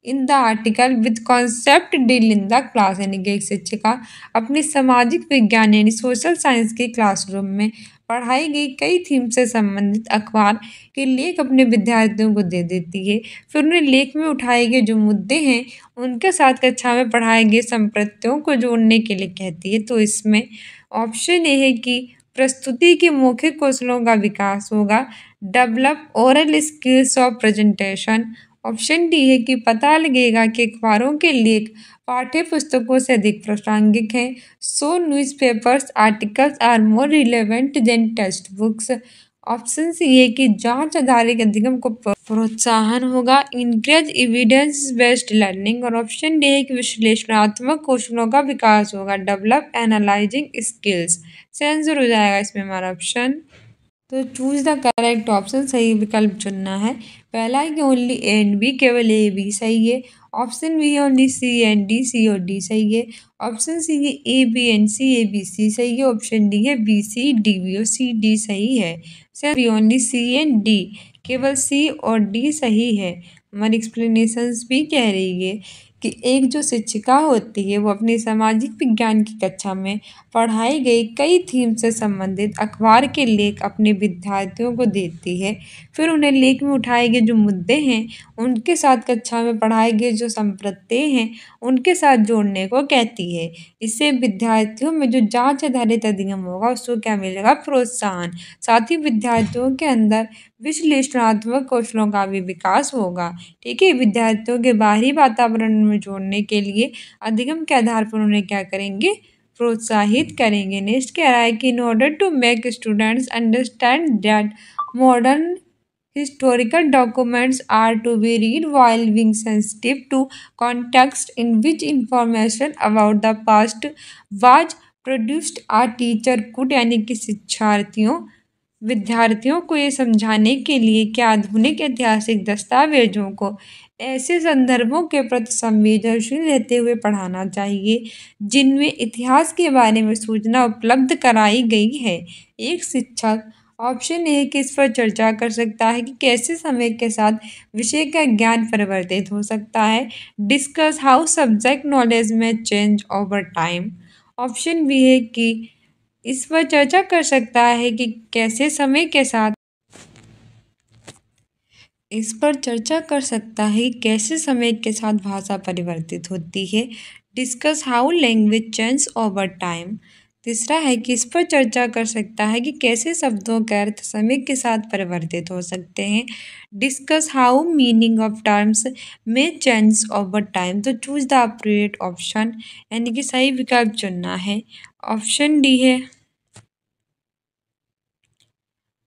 in the article with concept deal in the class। यानी कि एक शिक्षिका अपनी सामाजिक विज्ञान यानी social science के classroom में पढ़ाई गई कई थीम से संबंधित अखबार के लेख अपने विद्यार्थियों को दे देती है। फिर उन्हें लेख में उठाए गए जो मुद्दे हैं उनके साथ कक्षा में पढ़ाए गए संप्रत्यों को जोड़ने के लिए कहती है। तो इसमें ऑप्शन ए है कि प्रस्तुति के मौखिक कौशलों का विकास होगा, develop oral skills of presentation. Option D है कि पता लगेगा कि अखबारों के लेख पाठ्य पुस्तकों से अधिक प्रासंगिक हैं, so newspapers articles are more relevant than textbooks. Option C है कि जांच आधारित अध्ययन को प्रोत्साहन होगा, इनकरेज एविडेंस बेस्ड लर्निंग। और ऑप्शन डी है कि विश्लेषणात्मक कौशलों का विकास होगा, डेवलप एनालाइजिंग स्किल्स। आंसर हो जाएगा इसमें हमारा ऑप्शन। तो चूज द करेक्ट ऑप्शन, सही विकल्प चुनना है। पहला है कि ओनली ए एंड बी, केवल ए बी सही है। ऑप्शन बी है only C and D, C और डी सही है। ऑप्शन सी है A B and C, A B C सही है। ऑप्शन डी है बी सी डी बी और सी डी सही है। B only C and D, केवल सी और डी सही है। हमारी एक्सप्लेनेशंस भी कह रही है कि एक जो शिक्षिका होती है वो अपनी सामाजिक विज्ञान की कक्षा में पढ़ाई गई कई थीम से संबंधित अखबार के लेख अपने विद्यार्थियों को देती है। फिर उन्हें लेख में उठाए गए जो मुद्दे हैं उनके साथ कक्षा में पढ़ाए गए जो संप्रत्य हैं उनके साथ जोड़ने को कहती है। इससे विद्यार्थियों में जो जांच आधारित अध्ययन होगा उसको क्या मिलेगा, प्रोत्साहन। साथ ही विद्यार्थियों के अंदर विश्लेषणात्मक कौशलों का भी विकास होगा। ठीक है, विद्यार्थियों के बाहरी वातावरण में जोड़ने के लिए अधिगम के आधार पर उन्हें क्या करेंगे, प्रोत्साहित करेंगे। नेक्स्ट कह रहा है कि in order to make students understand that modern historical documents are to be read while being sensitive to context in which information about the past was produced, a teacher could। यानी कि विद्यार्थियों को ये समझाने के लिए कि आधुनिक ऐतिहासिक दस्तावेजों को ऐसे संदर्भों के प्रति संवेदनशील रहते हुए पढ़ाना चाहिए जिनमें इतिहास के बारे में सूचना उपलब्ध कराई गई है। एक शिक्षक ऑप्शन ए कि इस पर चर्चा कर सकता है कि कैसे समय के साथ विषय का ज्ञान परिवर्तित हो सकता है, डिस्कस हाउ सब्जेक्ट नॉलेज में change over time. Option B है कि इस पर चर्चा कर सकता है कि कैसे समय के साथ भाषा परिवर्तित होती है, discuss how language change over time. तीसरा है कि इस पर चर्चा कर सकता है कि कैसे शब्दों के अर्थ समय के साथ परिवर्तित हो सकते हैं, discuss how meaning of terms में चेंज ओवर टाइम। तो चूज द अप्रोप्रिएट ऑप्शन, यानी कि सही विकल्प चुनना है। ऑप्शन डी है,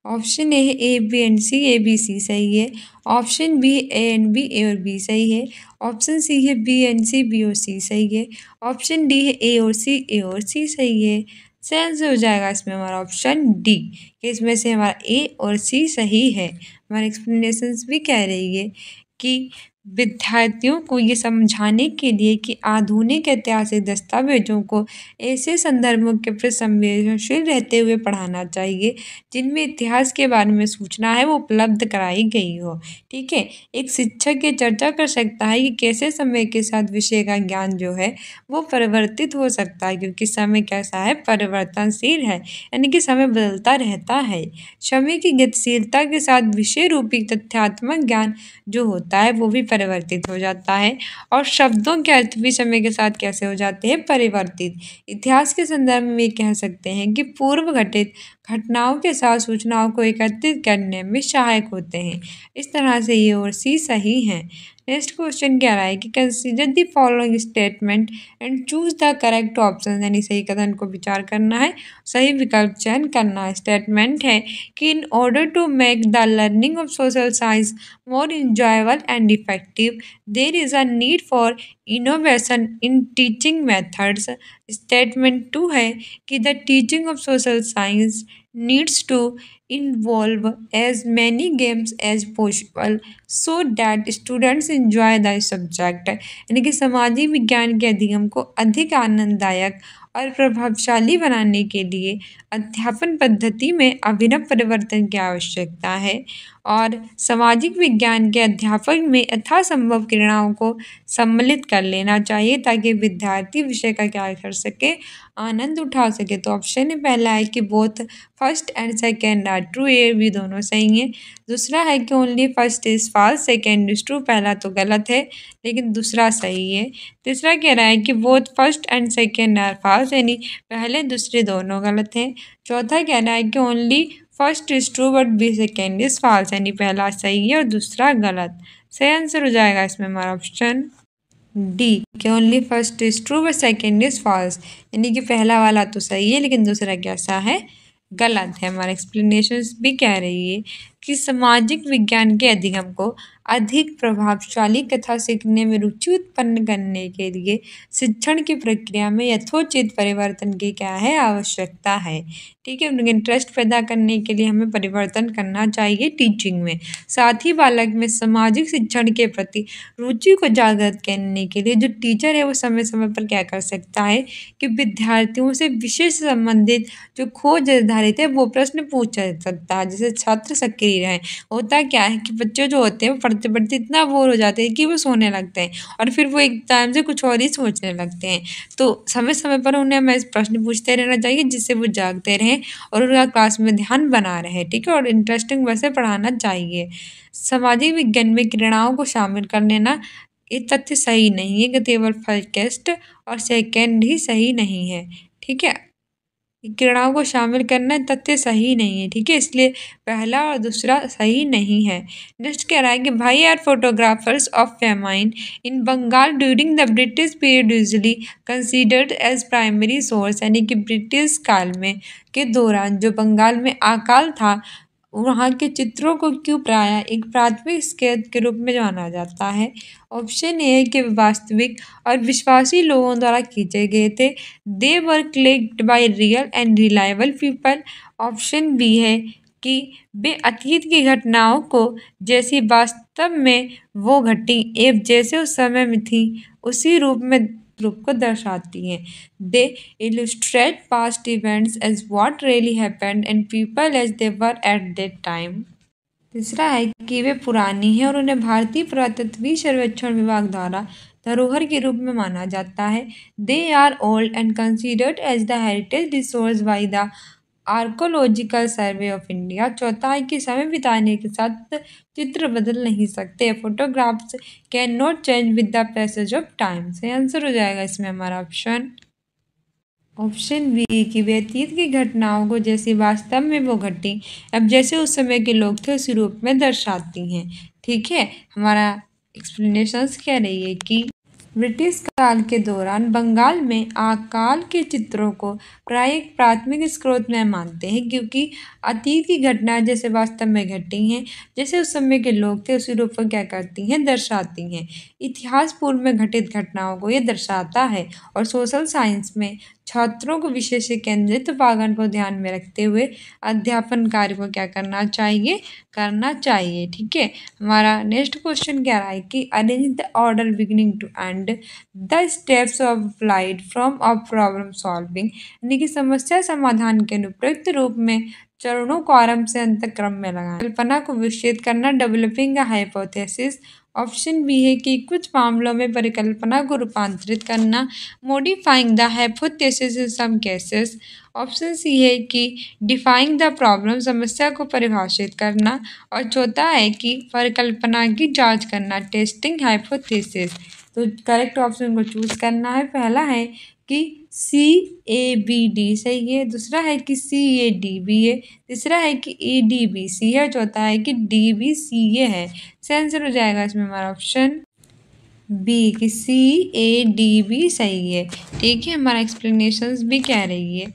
ऑप्शन ए है A B and C, A B C सही है। ऑप्शन बी है ए एंड बी, ए और बी सही है। ऑप्शन सी है बी एंड सी, बी और सी सही है। ऑप्शन डी है ए और सी, ए और सी सही है। सही आंसर हो जाएगा इसमें हमारा ऑप्शन डी, कि इसमें से हमारा ए और सी सही है। हमारी एक्सप्लेनेशंस भी कह रही है कि विद्यार्थियों को ये समझाने के लिए कि आधुनिक ऐतिहासिक दस्तावेजों को ऐसे संदर्भों के प्रति संवेदनशील रहते हुए पढ़ाना चाहिए जिनमें इतिहास के बारे में सूचना है वो उपलब्ध कराई गई हो। ठीक है, एक शिक्षक ये चर्चा कर सकता है कि कैसे समय के साथ विषय का ज्ञान जो है वो परिवर्तित हो सकता है, क्योंकि समय कैसा है, परिवर्तनशील है, यानी कि समय बदलता रहता है। समय की गतिशीलता के साथ विषय रूपी तथ्यात्मक ज्ञान जो होता है वो भी परिवर्तित हो जाता है और शब्दों के अर्थ भी समय के साथ कैसे हो जाते हैं, परिवर्तित। इतिहास के संदर्भ में कह सकते हैं कि पूर्व घटित घटनाओं के साथ सूचनाओं को एकत्रित करने में सहायक होते हैं। इस तरह से ये और सी सही है। नेक्स्ट क्वेश्चन क्या रहा है कि consider the following statement and choose the correct option, यानी सही कथन को विचार करना है, सही विकल्प चयन करना है। स्टेटमेंट है कि in order to make the learning of social science more enjoyable and effective there is a need for innovation in teaching methods. Statement 2 है कि the teaching of social science needs to involve as many games as possible so that students enjoy the subject, यानी कि सामाजिक विज्ञान के अधिगम को अधिक आनंददायक और प्रभावशाली बनाने के लिए अध्यापन पद्धति में अभिनव परिवर्तन की आवश्यकता है और सामाजिक विज्ञान के अध्यापन में यथासंभव क्रीड़ाओं को सम्मिलित कर लेना चाहिए ताकि विद्यार्थी विषय का क्या कर सके, आनंद उठा सके। तो ऑप्शन ही पहला है कि both first and second are true, ये भी दोनों सही हैं। दूसरा है कि only first is false second is true, पहला तो गलत है लेकिन दूसरा सही है। तीसरा कह रहा है कि both first and second are false, यानी पहले दूसरे दोनों गलत हैं। चौथा कह रहा है कि only first is true but B second is false, यानी पहला सही है और दूसरा गलत। सही आंसर हो जाएगा इसमें हमारा ऑप्शन डी कि only first is true but second is false, यानी कि पहला वाला तो सही है लेकिन दूसरा कैसा है, गलत है। हमारा एक्सप्लेनेशन भी कह रही है कि सामाजिक विज्ञान के अधिगम को अधिक प्रभावशाली कथा सीखने में रुचि उत्पन्न करने के लिए शिक्षण की प्रक्रिया में यथोचित परिवर्तन की क्या है, आवश्यकता है। ठीक है, इंटरेस्ट पैदा करने के लिए हमें परिवर्तन करना चाहिए टीचिंग में। साथ ही बालक में सामाजिक शिक्षण के प्रति रुचि को जागृत करने के लिए जो टीचर है वो समय समय पर क्या कर सकता है कि विद्यार्थियों से विशेष संबंधित जो खोज आधारित है वो प्रश्न पूछ सकता है, जैसे छात्र सक्रिय रहें। होता क्या है कि बच्चे जो होते हैं वो पढ़ते पढ़ते इतना बोर हो जाते हैं कि वो सोने लगते हैं और फिर वो एक टाइम से कुछ और ही सोचने लगते हैं। तो समय समय पर उन्हें हमें प्रश्न पूछते रहना चाहिए जिससे वो जागते रहें और उनका क्लास में ध्यान बना रहे। ठीक है, और इंटरेस्टिंग वैसे पढ़ाना चाहिए। सामाजिक विज्ञान में क्रीड़ाओं को शामिल कर लेना ये तथ्य सही नहीं है कि केवल फर्स्ट और सेकेंड ही सही नहीं है। ठीक है, क्रीड़ाओं को शामिल करना तथ्य सही नहीं है। ठीक है, इसलिए पहला और दूसरा सही नहीं है। नेक्स्ट कह रहा है कि भाई are photographers of famine in Bengal during the British period usually considered as primary source, यानी कि ब्रिटिश काल में के दौरान जो बंगाल में अकाल था वहाँ के चित्रों को क्यों प्रायः एक प्राथमिक स्केच के रूप में जाना जाता है। ऑप्शन ए है कि वास्तविक और विश्वासी लोगों द्वारा खींचे गए थे, they were clicked by real and reliable people. Option B है कि वे अतीत की घटनाओं को जैसी वास्तव में वो घटी एवं जैसे उस समय में थी उसी रूप को दर्शाती हैं। दे illustrate past events as what really happened and people as they were at that time। तीसरा है कि वे पुरानी हैं और उन्हें भारतीय पुरातत्व सर्वेक्षण विभाग द्वारा धरोहर के रूप में माना जाता है। They are old and considered as the heritage resource by the archaeological survey of India. चौथा है कि समय बिताने के साथ चित्र बदल नहीं सकते, photographs can not change with the passage of time. सही आंसर हो जाएगा इसमें हमारा ऑप्शन बी कि वे अतीत की घटनाओं को जैसे वास्तव में वो घटी अब जैसे उस समय के लोग थे उसी रूप में दर्शाती हैं। ठीक है, हमारा एक्सप्लेनेशंस कह रही है कि ब्रिटिश काल के दौरान बंगाल में अकाल के चित्रों को प्राय एक प्राथमिक स्रोत में मानते हैं क्योंकि अतीत की घटनाएं जैसे वास्तव में घटी हैं, जैसे उस समय के लोग थे उसी रूप में क्या करती हैं, दर्शाती हैं। इतिहास पूर्व में घटित घटनाओं को ये दर्शाता है और सोशल साइंस में छात्रों को विशेष केंद्रित वागन को ध्यान में रखते हुए अध्यापन कार्य को क्या करना चाहिए। ठीक है, हमारा नेक्स्ट क्वेश्चन क्या रहा है कि arrange the order beginning to end the steps of applied from of problem solving, यानी कि समस्या समाधान के अनुप्रयुक्त रूप में चरणों को आरंभ से अंत क्रम में लगाना। कल्पना को विकसित करना, developing a hypothesis option B है कि कुछ मामलों में परिकल्पना को रूपांतरित करना, modifying the hypothesis in some cases. Option C है कि डिफाइंग द प्रॉब्लम, समस्या को परिभाषित करना। और चौथा है कि परिकल्पना की जांच करना, टेस्टिंग हाइपोथेसिस। तो करेक्ट ऑप्शन को चूज करना है। पहला है कि सी ए बी डी सही है, दूसरा है कि सी ए डी बी है, तीसरा है कि ए डी बी सी है, चौथा है कि डी बी सी ए है। सही आंसर हो जाएगा इसमें हमारा ऑप्शन बी कि सी ए डी बी सही है। ठीक है, हमारा एक्सप्लेनेशंस भी कह रही है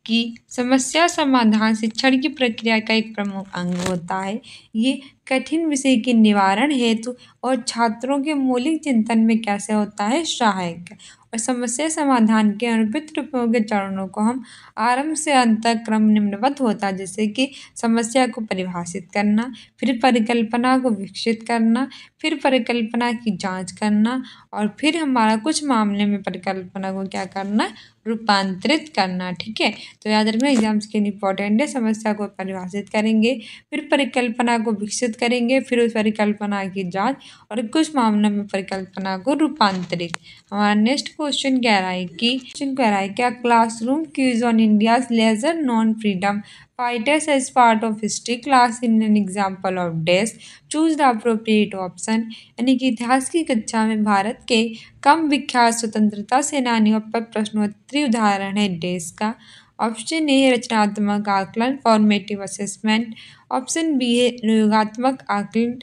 कि समस्या समाधान शिक्षण की प्रक्रिया का एक प्रमुख अंग होता है। ये कठिन विषय के निवारण हेतु और छात्रों के मौलिक चिंतन में कैसे होता है सहायक। और समस्या समाधान के अनुपयुक्त रूपों के चरणों को हम आरंभ से अंत तक क्रम निम्नवत होता है, जैसे कि समस्या को परिभाषित करना, फिर परिकल्पना को विकसित करना, फिर परिकल्पना की जांच करना, और फिर हमारा कुछ मामले में परिकल्पना को क्या करना, रूपांतरित करना। ठीक है, तो याद रखना एग्जाम्स के लिए इंपॉर्टेंट है। समस्या को परिभाषित करेंगे, फिर परिकल्पना को विकसित करेंगे, फिर उस परिकल्पना की जांच, और कुछ मामलों में परिकल्पना को रूपांतरित। हमारा नेक्स्ट क्वेश्चन कह रहा है क्या classroom quiz on India's lesser known freedom fighters as part of history class in an example of dash, choose the appropriate option। यानी कि इतिहास की कक्षा में भारत के कम विख्यात स्वतंत्रता सेनानियों पर प्रश्नोत्तरी उदाहरण है डैश का। ऑप्शन ए है रचनात्मक आकलन, फॉर्मेटिव असेसमेंट। ऑप्शन बी है योगात्मक आकलन,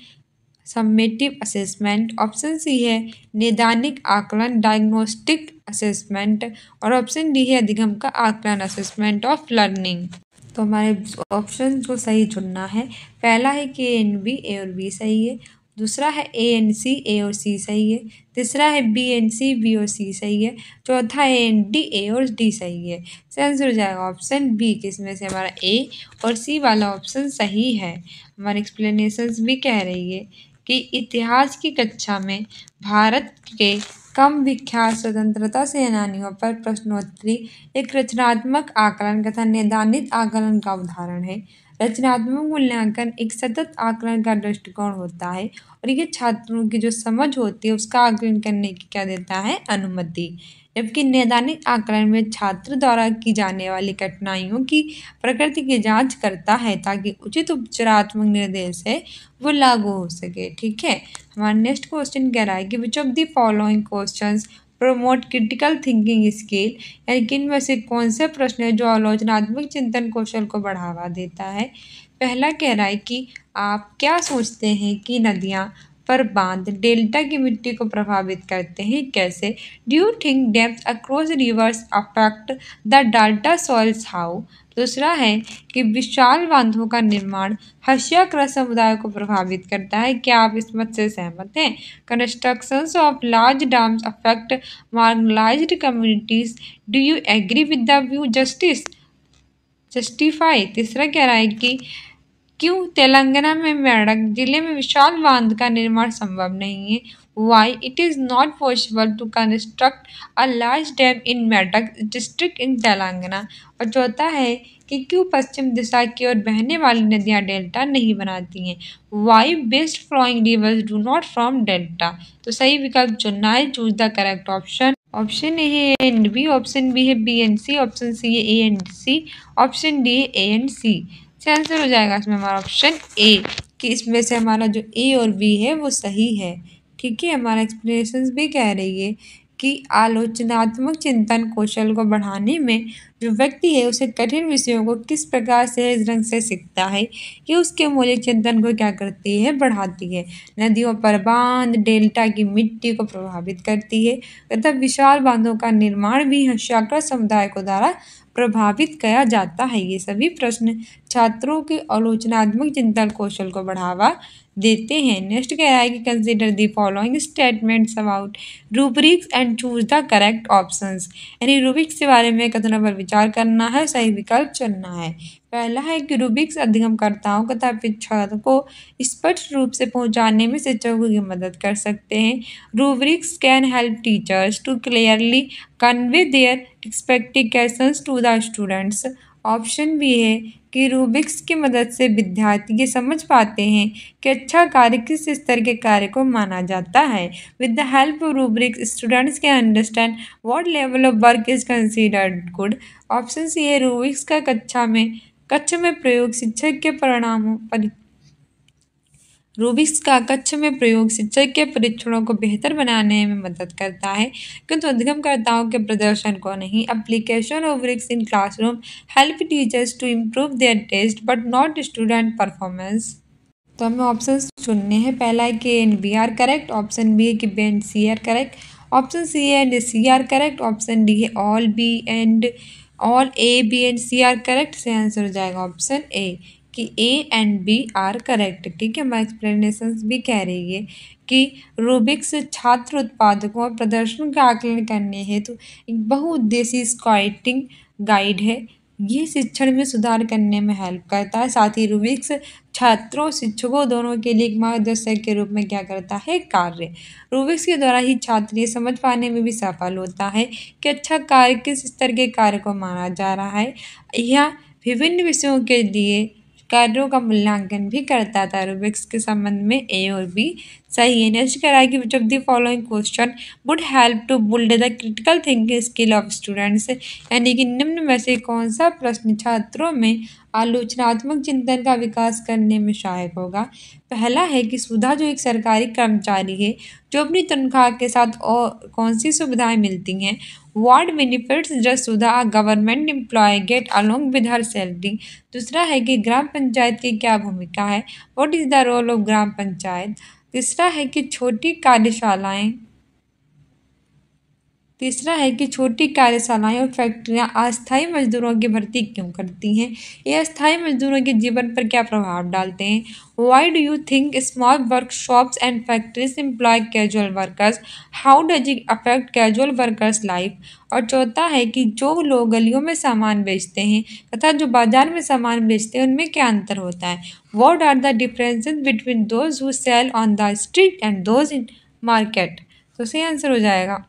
सम्मेटिव असेसमेंट। ऑप्शन सी है नैदानिक आकलन, डायग्नोस्टिक असेसमेंट। और ऑप्शन डी है अधिगम का आकलन, असेसमेंट ऑफ लर्निंग। तो हमारे ऑप्शन को सही चुनना है। पहला है कि ए एंड बी, ए और बी सही है। दूसरा है ए एंड सी, ए और सी सही है। तीसरा है बी एंड सी, बी और सी सही है। चौथा है ए एंड डी, ए और डी सही है। सही आंसर हो जाएगा ऑप्शन बी, किसमें से हमारा ए और सी वाला ऑप्शन सही है। हमारी एक्सप्लेनेशंस भी कह रही है कि इतिहास की कक्षा में भारत के कम विख्यात स्वतंत्रता सेनानियों पर प्रश्नोत्तरी एक रचनात्मक आकलन तथा नैदानिक आकलन का उदाहरण है। रचनात्मक मूल्यांकन एक सतत आकलन का दृष्टिकोण होता है और ये छात्रों की जो समझ होती है उसका आकलन करने की क्या देता है, अनुमति। जबकि नैदानिक आकलन में छात्र द्वारा की जाने वाली कठिनाइयों की प्रकृति की जांच करता है ताकि उचित उपचारात्मक निर्देश है वो लागू हो सके। ठीक है, हमारा नेक्स्ट क्वेश्चन कह रहा है कि which of the following questions promote critical thinking skill, यानी कि इनमें से कौन से प्रश्न है जो आलोचनात्मक चिंतन कौशल को बढ़ावा देता है। पहला कह रहा है कि आप क्या सोचते हैं कि नदियाँ पर बांध डेल्टा की मिट्टी को प्रभावित करते हैं, कैसे। Do you think depth across reverse affect the delta soils, how. दूसरा है कि विशाल बांधों का निर्माण हर्षियाकृत समुदाय को प्रभावित करता है, क्या आप इस मत से सहमत हैं। Constructions of large dams affect marginalised communities, do you agree with the view justify. तीसरा कह रहा है कि क्यों तेलंगाना में मेडक जिले में विशाल बांध का निर्माण संभव नहीं है, why it is not possible to construct a large dam in Medak district in Telangana. और चौथा है कि क्यों पश्चिम दिशा की ओर बहने वाली नदियाँ डेल्टा नहीं बनाती हैं, why best flowing rivers do not form delta. तो सही विकल्प चुनना है, choose the correct option. Option A है A and B, option B है B and C, option C है A and C, option D है ए एंड सी। आंसर हो जाएगा इसमें हमारा ऑप्शन ए, कि इसमें से हमारा जो ए और बी है वो सही है। ठीक है, हमारा एक्सप्लेनेशंस भी कह रही है कि आलोचनात्मक चिंतन कौशल को बढ़ाने में जो व्यक्ति है उसे कठिन विषयों को किस प्रकार सहज ढंग से सीखता है, ये उसके मौलिक चिंतन को क्या करती है, बढ़ाती है। नदियों पर बांध डेल्टा की मिट्टी को प्रभावित करती है तथा विशाल बांधों का निर्माण भी हर्षियाकृत समुदाय को द्वारा प्रभावित किया जाता है। ये सभी प्रश्न छात्रों के आलोचनात्मक चिंतन कौशल को बढ़ावा देते हैं। नेक्स्ट कह रहा है कि consider the following statements about rubrics and choose the correct options, यानी रूब्रिक्स के बारे में कथनों पर विचार करना है, सही विकल्प चुनना है। पहला है कि रूब्रिक्स अधिगमकर्ताओं तथा शिक्षकों को स्पष्ट रूप से पहुंचाने में शिक्षकों की मदद कर सकते हैं। Rubrics can help teachers to clearly convey their expectations to the students. Option B है कि रूबिक्स की मदद से विद्यार्थी ये समझ पाते हैं कि अच्छा कार्य किस स्तर के कार्य को माना जाता है। With the help of rubrics students can understand what level of work is considered good. Option C है रूबिक्स का कक्षा में प्रयोग शिक्षक के परिणामों पर रूबिक्स का कक्षा में प्रयोग शिक्षक के परीक्षणों को बेहतर बनाने में मदद करता है, किंतु उद्यमकर्ताओं के प्रदर्शन को नहीं। Application of rubrics in classroom help teachers to improve their test but not student performance. तो हमें ऑप्शन चुनने हैं। पहला है कि and B are correct, option B है कि B and C are correct, option C है and C are correct, option D है all A B and C are correct. से आंसर हो जाएगा ऑप्शन ए कि A and B are correct. ठीक है, हमारा एक्सप्लेनेशन भी कह रही है कि रूबिक्स छात्र उत्पादकों और प्रदर्शन का आकलन करने हेतु एक बहुउद्देशीय स्काउटिंग गाइड है। ये शिक्षण में सुधार करने में हेल्प करता है। साथ ही रूबिक्स छात्रों और शिक्षकों दोनों के लिए एक मार्गदर्शक के रूप में क्या करता है, कार्य। रूबिक्स के द्वारा ही छात्र ये समझ पाने में भी सफल होता है कि अच्छा कार्य किस स्तर के कार्य को माना जा रहा है। यह विभिन्न विषयों के लिए कार्यों का मूल्यांकन भी करता था। रूबिक्स के संबंध में ए और बी सही है। नेक्स्ट कह रहा है कि which of the following question would help to build the critical thinking skill of students. यानी कि निम्न में से कौन सा प्रश्न छात्रों में आलोचनात्मक चिंतन का विकास करने में सहायक होगा। पहला है कि सुधा जो एक सरकारी कर्मचारी है जो अपनी तनख्वाह के साथ और कौन सी सुविधाएं मिलती हैं। What benefits does Sudha a government employee get along with her salary. दूसरा है कि ग्राम पंचायत की क्या भूमिका है, what is the role of gram panchayat. तीसरा है कि छोटी कार्यशालाएं और फैक्ट्रियां अस्थायी मजदूरों की भर्ती क्यों करती हैं। ये अस्थायी मजदूरों के जीवन पर क्या प्रभाव डालते हैं। Why do you think small workshops and factories employ casual workers, how does it affect casual workers life. और चौथा है कि जो लोग गलियों में सामान बेचते हैं तथा जो बाजार में सामान बेचते हैं उनमें क्या अंतर होता है। What are the differences between those who sell on the street and those in market. तो सही आंसर हो जाएगा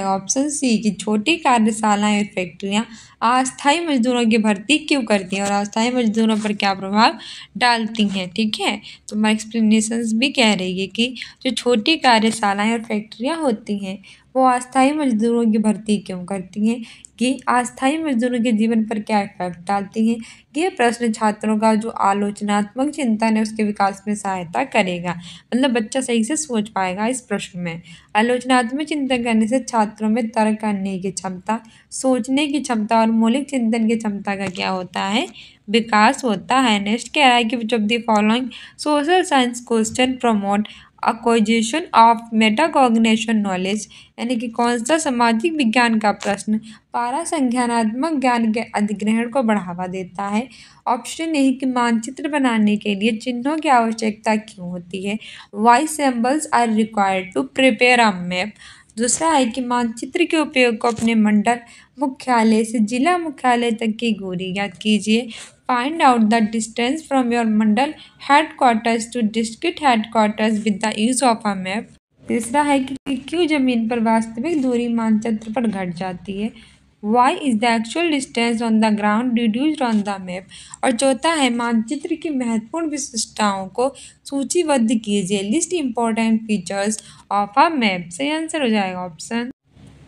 ऑप्शन सी की छोटी कार्यशालाएं और फैक्ट्रियां अस्थायी मजदूरों की भर्ती क्यों करती हैं और अस्थायी मजदूरों पर क्या प्रभाव डालती हैं। ठीक है, तो मैं एक्सप्लेनेशंस भी कह रही है कि जो छोटी कार्यशालाएं और फैक्ट्रियां होती हैं वो अस्थायी मजदूरों की भर्ती क्यों करती हैं, ये अस्थायी मजदूरों के जीवन पर क्या इफेक्ट डालती हैं। ये प्रश्न छात्रों का जो आलोचनात्मक चिंतन है उसके विकास में सहायता करेगा। मतलब बच्चा सही से सोच पाएगा इस प्रश्न में। आलोचनात्मक चिंतन करने से छात्रों में तर्क करने की क्षमता, सोचने की क्षमता और मौलिक चिंतन की क्षमता का क्या होता है, विकास होता है। नेक्स्ट कह रहा है कि which of the following social science question promote acquisition of metacognition knowledge. यानी कि कौन सा सामाजिक विज्ञान का प्रश्न पारा संज्ञानात्मक ज्ञान के अधिग्रहण को बढ़ावा देता है। ऑप्शन ए कि मानचित्र बनाने के लिए चिन्हों की आवश्यकता क्यों होती है। Why symbols are required to prepare a map. दूसरा है कि मानचित्र के उपयोग को अपने मंडल मुख्यालय से जिला मुख्यालय तक की दूरी ज्ञात कीजिए। Find out the distance from your mandal headquarters to district headquarters with the use of a map. तीसरा है कि क्यों जमीन पर वास्तविक दूरी मानचित्र पर घट जाती है। Why is the actual distance on the ground reduced on the map. और चौथा है मानचित्र की महत्वपूर्ण विशिष्टताओं को सूचीबद्ध कीजिए। List important features of a map. सही आंसर हो जाएगा ऑप्शन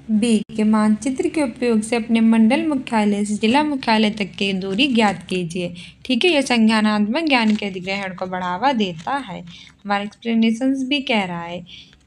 बी के मानचित्र के उपयोग से अपने मंडल मुख्यालय से जिला मुख्यालय तक की दूरी ज्ञात कीजिए। ठीक है, यह संज्ञानात्मक ज्ञान के अधिग्रहण को बढ़ावा देता है। हमारा एक्सप्लेनेशंस भी कह रहा है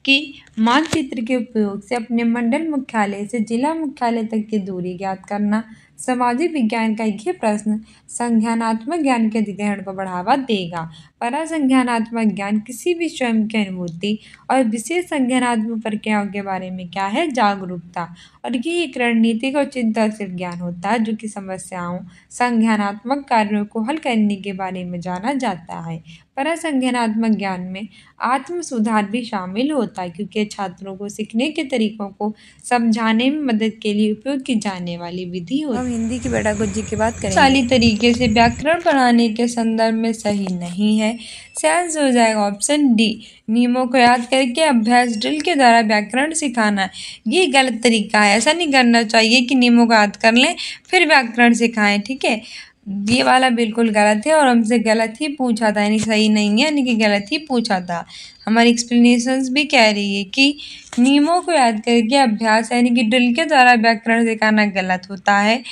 कि मानचित्र के उपयोग से अपने मंडल मुख्यालय से जिला मुख्यालय तक की दूरी ज्ञात करना सामाजिक विज्ञान का यह प्रश्न संज्ञानात्मक ज्ञान के अधिग्रहण को बढ़ावा देगा। परासंज्ञानात्मक ज्ञान किसी भी स्वयं की अनुभूति और विशेष संज्ञानात्मक प्रक्रियाओं के बारे में क्या है, जागरूकता। और ये एक रणनीतिक और चिंतनशील ज्ञान होता है जो कि समस्याओं संज्ञानात्मक कार्यों को हल करने के बारे में जाना जाता है। परासंज्ञानात्मक ज्ञान में आत्म सुधार भी शामिल होता है क्योंकि छात्रों को सीखने के तरीकों को समझाने में मदद के लिए उपयोग की जाने वाली विधि होती है। हिंदी की पेडागोजी की बात करेंगे। साली तरीके से व्याकरण पढ़ाने के संदर्भ में सही नहीं है। आंसर हो जाएगा ऑप्शन डी, नियमों को याद करके अभ्यास ड्रिल के द्वारा व्याकरण सिखाना। ये गलत तरीका है, ऐसा नहीं करना चाहिए कि नियमों को याद कर लें फिर व्याकरण सिखाएं, ठीक है। ये वाला बिल्कुल गलत है और हमसे गलत ही पूछा था, यानी सही नहीं है, यानी कि गलत ही पूछा था। हमारी एक्सप्लेनेशंस भी कह रही है कि नियमों को याद करके अभ्यास यानी कि ड्रिल के द्वारा व्याकरण सिखाना गलत होता है।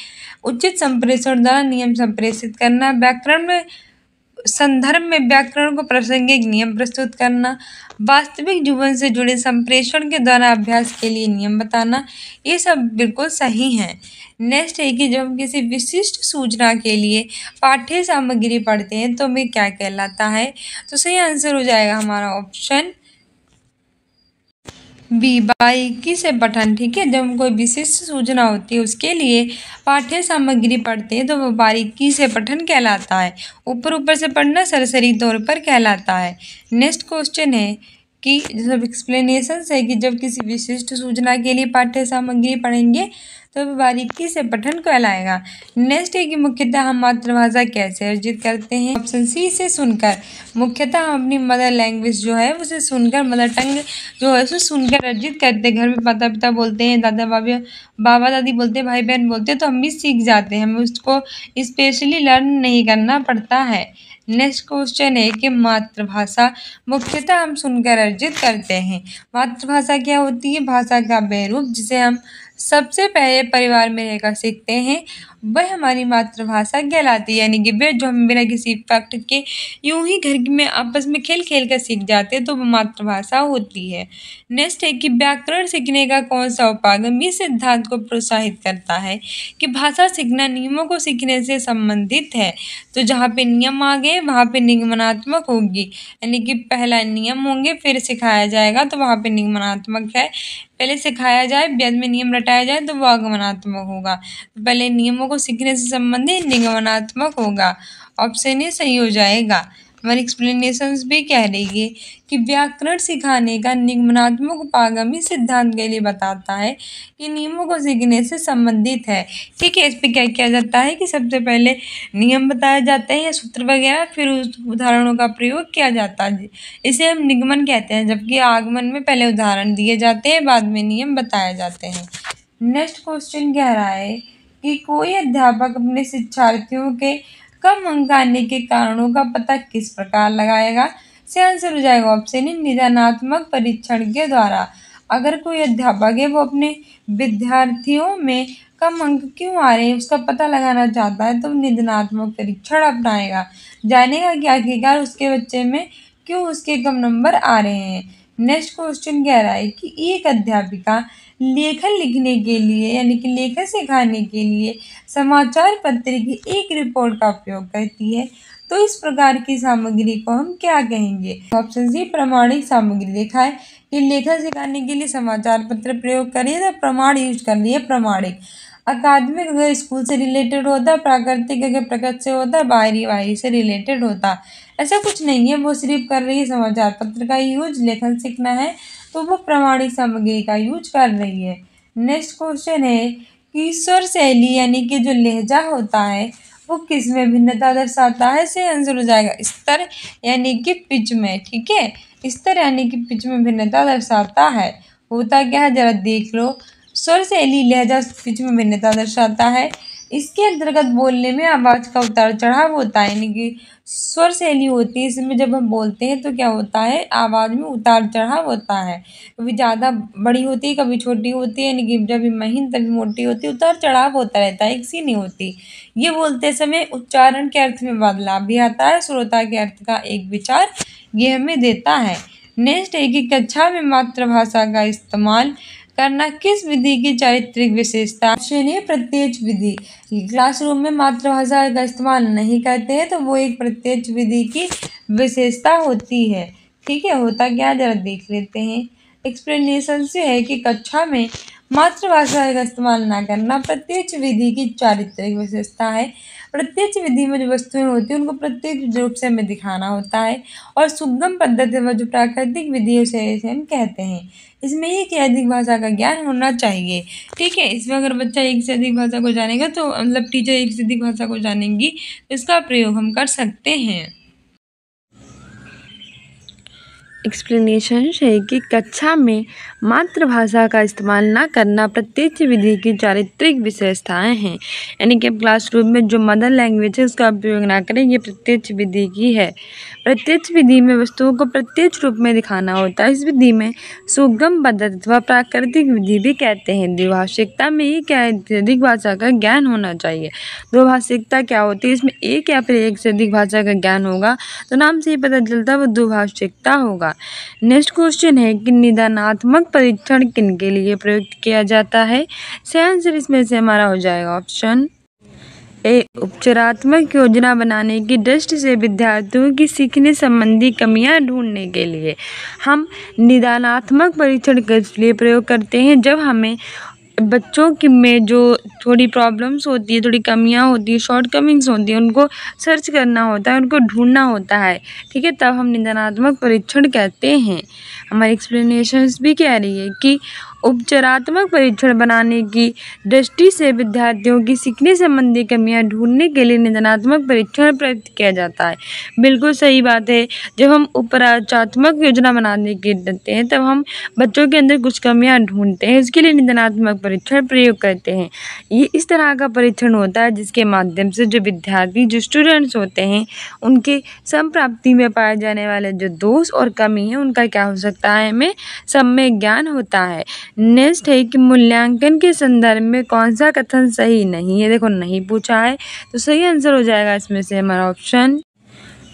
उचित संप्रेषण द्वारा नियम संप्रेषित करना, व्याकरण में संदर्भ में व्याकरण को प्रासंगिक नियम प्रस्तुत करना, वास्तविक जीवन से जुड़े संप्रेषण के द्वारा अभ्यास के लिए नियम बताना, ये सब बिल्कुल सही हैं। नेक्स्ट है कि जब हम किसी विशिष्ट सूचना के लिए पाठ्य सामग्री पढ़ते हैं तो हमें क्या कहलाता है, तो सही आंसर हो जाएगा हमारा ऑप्शन बी, बारीकी से पठन, ठीक है। जब हम कोई विशिष्ट सूचना होती है उसके लिए पाठ्य सामग्री पढ़ते हैं तो वो बारीकी से पठन कहलाता है। ऊपर ऊपर से पढ़ना सरसरी तौर पर कहलाता है। नेक्स्ट क्वेश्चन है कि जब एक्सप्लेनेशन है कि जब किसी विशिष्ट सूचना के लिए पाठ्य सामग्री पढ़ेंगे तो बारीकी से पठन कहलाएगा। नेक्स्ट है कि मुख्यतः हम मातृभाषा कैसे अर्जित करते हैं, ऑप्शन सी, से सुनकर। मुख्यतः हम अपनी मदर लैंग्वेज जो है उसे सुनकर, मदर टंग जो है उसे सुनकर अर्जित करते हैं। घर में माता पिता बोलते हैं, दादा बाबा दादी बोलते हैं, भाई बहन बोलते हैं तो हम भी सीख जाते हैं, हमें उसको स्पेशली लर्न नहीं करना पड़ता है। नेक्स्ट क्वेश्चन है कि मातृभाषा मुख्यतः हम सुनकर अर्जित करते हैं। मातृभाषा क्या होती है, भाषा का वह रूप जिसे हम सबसे पहले परिवार में रहकर सीखते हैं वह हमारी मातृभाषा कहलाती है, यानी कि वे जो हम बिना किसी इफेक्ट के यूं ही घर में आपस में खेल खेल कर सीख जाते हैं तो वो मातृभाषा होती है। नेक्स्ट है कि व्याकरण सीखने का कौन सा उपागम इस सिद्धांत को प्रोत्साहित करता है कि भाषा सीखना नियमों को सीखने से संबंधित है। तो जहाँ पे नियम आ गए वहाँ पे निगमनात्मक होगी, यानी कि पहला नियम होंगे फिर सिखाया जाएगा तो वहाँ पे निगमनात्मक है। पहले सिखाया जाए बाद में नियम रटाया जाए तो वो आगमनात्मक होगा। तो पहले नियमों को सीखने से संबंधित निगमनात्मक होगा, ऑप्शन ए सही हो जाएगा। हमारी एक्सप्लेनेशंस भी कह रही है कि व्याकरण सिखाने का निगमनात्मक उपागम इस सिद्धांत के लिए बताता है कि नियमों को सीखने से संबंधित है, ठीक है। इस पर क्या किया जाता है कि सबसे पहले नियम बताए जाते हैं या सूत्र वगैरह, फिर उस उदाहरणों का प्रयोग किया जाता है, इसे हम निगमन कहते हैं। जबकि आगमन में पहले उदाहरण दिए जाते हैं बाद में नियम बताए जाते हैं। नेक्स्ट क्वेश्चन कह रहा है कि कोई अध्यापक अपने शिक्षार्थियों के कम अंक आने के कारणों का पता किस प्रकार लगाएगा, से आंसर हो जाएगा ऑप्शन ए, निदानात्मक परीक्षण के द्वारा। अगर कोई अध्यापक है वो अपने विद्यार्थियों में कम अंक क्यों आ रहे हैं उसका पता लगाना चाहता है तो निदानात्मक परीक्षण अपनाएगा, जानेगा कि आखिरकार उसके बच्चे में क्यों उसके कम नंबर आ रहे हैं। नेक्स्ट क्वेश्चन कह रहा है कि एक अध्यापिका लेखन लिखने के लिए यानी कि लेखन सिखाने के लिए समाचार पत्र की एक रिपोर्ट का उपयोग करती है तो इस प्रकार की सामग्री को हम क्या कहेंगे, ऑप्शन सी, प्रामाणिक सामग्री। देखा है कि लेखन सिखाने के लिए समाचार पत्र प्रयोग कर रही है तो प्रमाण यूज कर रही है, प्रमाणिक। अकादमिक अगर स्कूल से रिलेटेड होता, प्राकृतिक अगर प्रकृति से होता, बाहरी से रिलेटेड होता। ऐसा कुछ नहीं है, वो सिर्फ कर रही है समाचार पत्र का यूज, लेखन सीखना है तो वो प्रामाणिक सामग्री का यूज कर रही है। नेक्स्ट क्वेश्चन है कि स्वर शैली यानी कि जो लहजा होता है वो किस में भिन्नता दर्शाता है, से आंसर हो जाएगा स्तर यानी कि पिच में, ठीक है। स्तर यानी कि पिच में भिन्नता दर्शाता है। होता क्या है जरा देख लो, स्वर शैली लहजा पिच में भिन्नता दर्शाता है। इसके अंतर्गत बोलने में आवाज़ का उतार चढ़ाव होता है, यानी कि स्वर शैली होती है इसमें जब हम बोलते हैं तो क्या होता है आवाज़ में उतार चढ़ाव होता है, कभी ज़्यादा बड़ी होती है कभी छोटी होती है, यानी कि जब महीन तभी मोटी होती है, उतार चढ़ाव होता रहता है, एक सी नहीं होती। ये बोलते समय उच्चारण के अर्थ में बदलाव भी आता है, श्रोता के अर्थ का एक विचार ये हमें देता है। नेक्स्ट है कि कक्षा में मातृभाषा का इस्तेमाल करना किस विधि की चारित्रिक विशेषता, ऑप्शन ए, प्रत्यक्ष विधि। क्लासरूम में मातृभाषा का इस्तेमाल नहीं करते हैं तो वो एक प्रत्यक्ष विधि की विशेषता होती है, ठीक है। होता क्या जरा देख लेते हैं। एक्सप्लेनेशन से है कि कक्षा में मातृभाषा का इस्तेमाल न करना प्रत्यक्ष विधि की चारित्रिक विशेषता है। प्रत्यक्ष विधि में जो वस्तुएं होती हैं उनको प्रत्यक्ष रूप से हमें दिखाना होता है, और सुगम पद्धति व जो प्राकृतिक विधि है उसे हम कहते हैं। इसमें एक या अधिक भाषा का ज्ञान होना चाहिए। ठीक है, इसमें अगर बच्चा एक से अधिक भाषा को जानेगा तो मतलब टीचर एक से अधिक भाषा को जानेंगी, इसका प्रयोग हम कर सकते हैं। एक्सप्लेनेशन है कि कक्षा में मातृभाषा का इस्तेमाल न करना प्रत्यक्ष विधि की चारित्रिक विशेषताएं हैं, यानी कि क्लासरूम में जो मदर लैंग्वेज है उसका उपयोग ना करें, ये प्रत्यक्ष विधि की है। प्रत्यक्ष विधि में वस्तुओं को प्रत्यक्ष रूप में दिखाना होता है। इस विधि में सुगम पद्धति व प्राकृतिक विधि भी कहते हैं। द्विभाषिकता में एक या अधिक भाषा का ज्ञान होना चाहिए। द्विभाषिकता क्या होती है? इसमें एक या फिर एक से अधिक भाषा का ज्ञान होगा, तो नाम से ही पता चलता है वो द्विभाषिकता होगा। नेक्स्ट क्वेश्चन है कि निदानात्मक परीक्षण किन के लिए प्रयुक्त किया जाता है? सही आंसर इसमें से हमारा हो जाएगा ऑप्शन ए, उपचारात्मक योजना बनाने की दृष्टि से विद्यार्थियों की सीखने संबंधी कमियां ढूंढने के लिए। हम निदानात्मक परीक्षण किस लिए प्रयोग करते हैं? जब हमें बच्चों की में जो थोड़ी प्रॉब्लम्स होती है, थोड़ी कमियां होती है, शॉर्टकमिंग्स होती हैं, उनको सर्च करना होता है, उनको ढूंढना होता है। ठीक है, तब हम निदानात्मक परीक्षण कहते हैं। हमारी एक्सप्लेनेशंस भी कह रही है कि उपचारात्मक परीक्षण बनाने की दृष्टि से विद्यार्थियों की सीखने संबंधी कमियां ढूंढने के लिए निदानात्मक परीक्षण प्रयुक्त किया जाता है। बिल्कुल सही बात है। जब हम उपचारात्मक योजना बनाने की देते हैं तब हम बच्चों के अंदर कुछ कमियां ढूंढते हैं, इसके लिए निदानात्मक परीक्षण प्रयोग करते हैं। ये इस तरह का परीक्षण होता है जिसके माध्यम से जो विद्यार्थी, जो स्टूडेंट्स होते हैं, उनके संप्राप्ति में पाए जाने वाले जो दोष और कमी है उनका क्या हो सकता है, हमें सम्यक ज्ञान होता है। नेक्स्ट है कि मूल्यांकन के संदर्भ में कौन सा कथन सही नहीं है? देखो नहीं पूछा है, तो सही आंसर हो जाएगा इसमें से हमारा ऑप्शन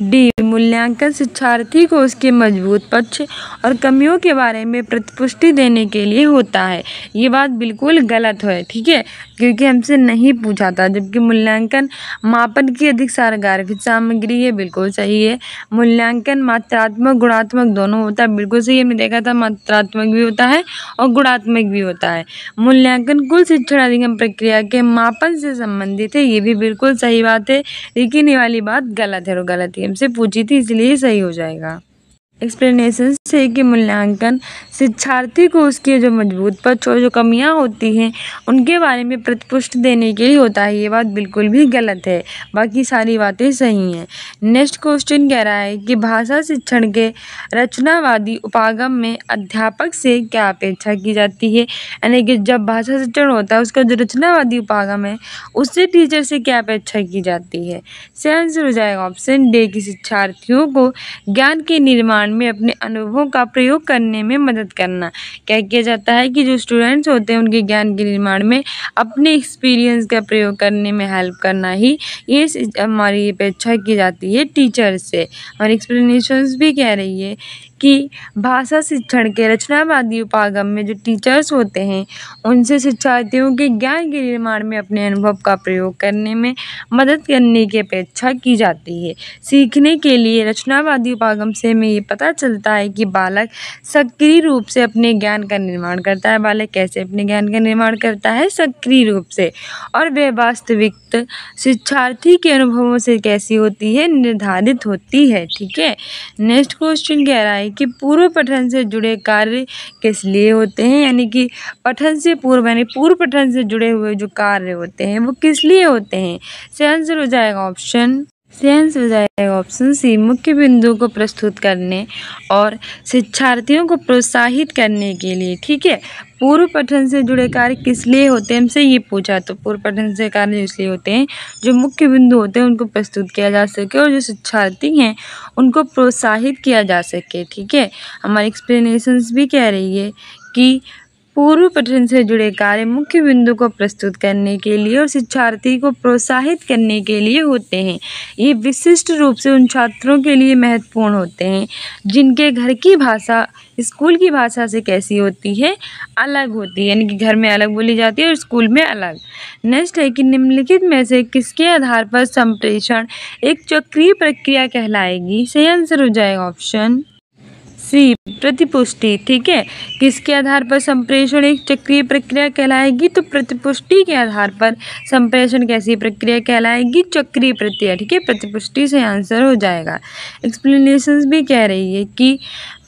डी। मूल्यांकन शिक्षार्थी को उसके मजबूत पक्ष और कमियों के बारे में प्रतिपुष्टि देने के लिए होता है। ये बात बिल्कुल गलत है। ठीक है, क्योंकि हमसे नहीं पूछा था, जबकि मूल्यांकन मापन की अधिक सारगार्भिक सामग्री है। बिल्कुल सही है। मूल्यांकन मात्रात्मक गुणात्मक दोनों होता है। बिल्कुल सही, हमने देखा था मात्रात्मक भी होता है और गुणात्मक भी होता है। मूल्यांकन कुल शिक्षण अधिगम प्रक्रिया के मापन से संबंधित है। ये भी बिल्कुल सही बात है, लेकिन ये वाली बात गलत है और गलत ही हमसे पूछी थी, इसलिए सही हो जाएगा। एक्सप्लेनेशन से कि मूल्यांकन शिक्षार्थी को उसके जो मजबूत पक्ष और जो कमियां होती हैं उनके बारे में प्रतिपुष्टि देने के लिए होता है। ये बात बिल्कुल भी गलत है, बाकी सारी बातें सही हैं। नेक्स्ट क्वेश्चन कह रहा है कि भाषा शिक्षण के रचनावादी उपागम में अध्यापक से क्या अपेक्षा की जाती है? यानी कि जब भाषा शिक्षण होता है उसका जो रचनावादी उपागम है उससे टीचर से क्या अपेक्षा की जाती है? सही आंसर हो जाएगा ऑप्शन डी कि शिक्षार्थियों को ज्ञान के निर्माण में अपने अनुभवों का प्रयोग करने में मदद करना। क्या किया जाता है कि जो स्टूडेंट्स होते हैं उनके ज्ञान के निर्माण में अपने एक्सपीरियंस का प्रयोग करने में हेल्प करना ही ये हमारी अपेक्षा की जाती है टीचर से। और एक्सप्लेनेशंस भी कह रही है कि भाषा शिक्षण के रचनावादी उपागम में जो टीचर्स होते हैं उनसे शिक्षार्थियों के ज्ञान के निर्माण में अपने अनुभव का प्रयोग करने में मदद करने की अपेक्षा की जाती है। सीखने के लिए रचनावादी उपागम से हमें ये पता चलता है कि बालक सक्रिय रूप से अपने ज्ञान का निर्माण करता है। बालक कैसे अपने ज्ञान का निर्माण करता है? सक्रिय रूप से। और वह वास्तविक शिक्षार्थी के अनुभवों से कैसी होती है? निर्धारित होती है। ठीक है, नेक्स्ट क्वेश्चन कह रहा है कि पूर्व पठन से जुड़े कार्य किस लिए होते हैं? यानी कि पठन से पूर्व यानी पूर्व पठन से जुड़े हुए जो कार्य होते हैं वो किस लिए होते हैं? सही आंसर हो जाएगा ऑप्शन सी, मुख्य बिंदु को प्रस्तुत करने और शिक्षार्थियों को प्रोत्साहित करने के लिए। ठीक है, पूर्व पठन से जुड़े कार्य किस लिए होते हैं, हमसे ये पूछा, तो पूर्व पठन से कार्य इसलिए होते हैं जो मुख्य बिंदु होते हैं उनको प्रस्तुत किया जा सके और जो शिक्षार्थी हैं उनको प्रोत्साहित किया जा सके। ठीक है, हमारी एक्सप्लेनेशंस भी कह रही है कि पूर्व पठन से जुड़े कार्य मुख्य बिंदु को प्रस्तुत करने के लिए और शिक्षार्थी को प्रोत्साहित करने के लिए होते हैं। ये विशिष्ट रूप से उन छात्रों के लिए महत्वपूर्ण होते हैं जिनके घर की भाषा स्कूल की भाषा से कैसी होती है? अलग होती है, यानी कि घर में अलग बोली जाती है और स्कूल में अलग। नेक्स्ट है कि निम्नलिखित में से किसके आधार पर संप्रेषण एक चक्रीय प्रक्रिया कहलाएगी? सही आंसर हो जाएगा ऑप्शन सी प्रतिपुष्टि। ठीक है, किसके आधार पर संप्रेषण एक चक्रीय प्रक्रिया कहलाएगी? तो प्रतिपुष्टि के आधार पर संप्रेषण कैसी प्रक्रिया कहलाएगी? चक्रीय प्रक्रिया। ठीक है, प्रतिपुष्टि से आंसर हो जाएगा। एक्सप्लेनेशंस भी कह रही है कि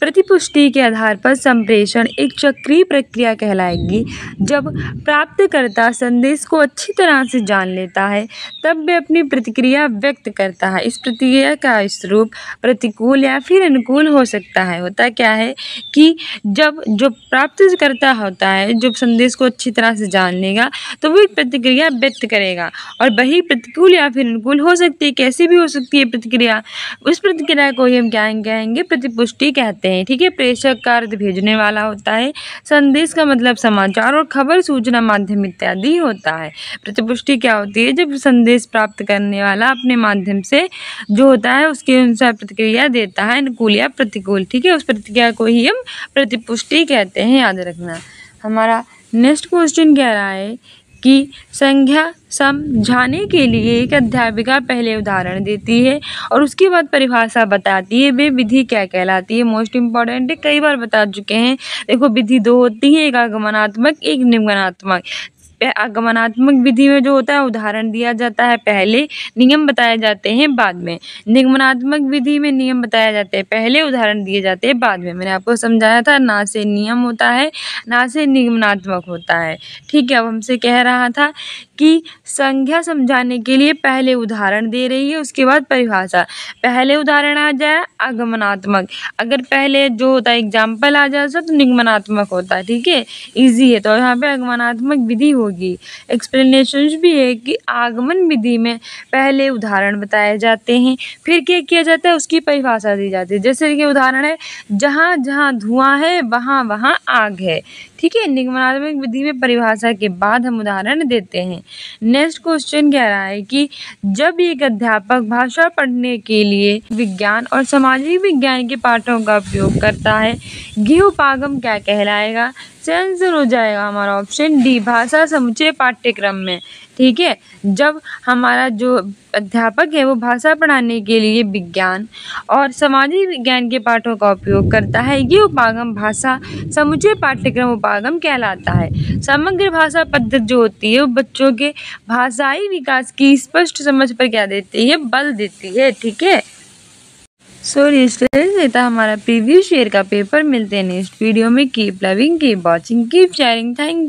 प्रतिपुष्टि के आधार पर संप्रेषण एक चक्रीय प्रक्रिया कहलाएगी। जब प्राप्तकर्ता संदेश को अच्छी तरह से जान लेता है तब वह अपनी प्रतिक्रिया व्यक्त करता है। इस प्रतिक्रिया का स्वरूप प्रतिकूल या फिर अनुकूल हो सकता है। होता क्या है कि जब जो प्राप्तकर्ता होता है, जब संदेश को अच्छी तरह से जान लेगा तो वो एक प्रतिक्रिया व्यक्त करेगा, और वही प्रतिकूल या फिर अनुकूल हो सकती है। कैसी भी हो सकती है प्रतिक्रिया। उस प्रतिक्रिया को ही हम क्या कहेंगे? प्रतिपुष्टि कहते हैं। ठीक है, प्रेषक का अर्थ भेजने वाला होता है, संदेश का मतलब समाचार और खबर, सूचना, माध्यम इत्यादि होता है। प्रतिपुष्टि क्या होती है? जब संदेश प्राप्त करने वाला अपने माध्यम से जो होता है उसके अनुसार प्रतिक्रिया देता है, अनुकूल या प्रतिकूल। ठीक है, उस प्रतिक्रिया को ही हम प्रतिपुष्टि कहते हैं, याद रखना। हमारा नेक्स्ट क्वेश्चन कह रहा है कि संज्ञा समझाने के लिए एक अध्यापिका पहले उदाहरण देती है और उसके बाद परिभाषा बताती है। वे विधि क्या कहलाती है? मोस्ट इम्पॉर्टेंट है, कई बार बता चुके हैं। देखो, विधि दो होती है, एक आगमनात्मक, एक निगमनात्मक। आगमनात्मक विधि में जो होता है उदाहरण दिया जाता है पहले, नियम बताए जाते हैं बाद में। निगमनात्मक विधि में नियम बताए जाते हैं पहले, उदाहरण दिए जाते हैं बाद में। मैंने आपको समझाया था, ना से नियम होता है, ना से निगमनात्मक होता है। ठीक है, अब हमसे कह रहा था कि संज्ञा समझाने के लिए पहले उदाहरण दे रही है, उसके बाद परिभाषा। पहले उदाहरण आ जाए आगमनात्मक, अगर पहले जो होता है एग्जाम्पल आ जाए तो निगमनात्मक होता है। ठीक है, इजी है, तो यहाँ पे आगमनात्मक विधि होगी। एक्सप्लेनेशन भी है कि आगमन विधि में पहले उदाहरण बताए जाते हैं, फिर क्या किया जाता है उसकी परिभाषा दी जाती है। जैसे कि उदाहरण है, जहाँ जहाँ धुआं है वहाँ वहाँ आग है। ठीक है, निगमनात्मक विधि में परिभाषा के बाद हम उदाहरण देते हैं। नेक्स्ट क्वेश्चन कह रहा है कि जब एक अध्यापक भाषा पढ़ने के लिए विज्ञान और सामाजिक विज्ञान के पाठों का उपयोग करता है, यह उपागम क्या कहलाएगा? आंसर हो जाएगा हमारा ऑप्शन डी, भाषा समुच्चय पाठ्यक्रम में। ठीक है, जब हमारा जो अध्यापक है वो भाषा पढ़ाने के लिए विज्ञान और सामाजिक विज्ञान के पाठों का उपयोग करता है, ये उपागम भाषा समुच्चय पाठ्यक्रम उपागम कहलाता है। समग्र भाषा पद्धति जो होती है वो बच्चों के भाषाई विकास की स्पष्ट समझ पर क्या देती है? बल देती है। ठीक है, सॉरी स्टूडेंट्स, ये था हमारा प्रीवियस ईयर का पेपर। मिलते हैं नेक्स्ट वीडियो में। Keep loving, keep watching, keep sharing. Thank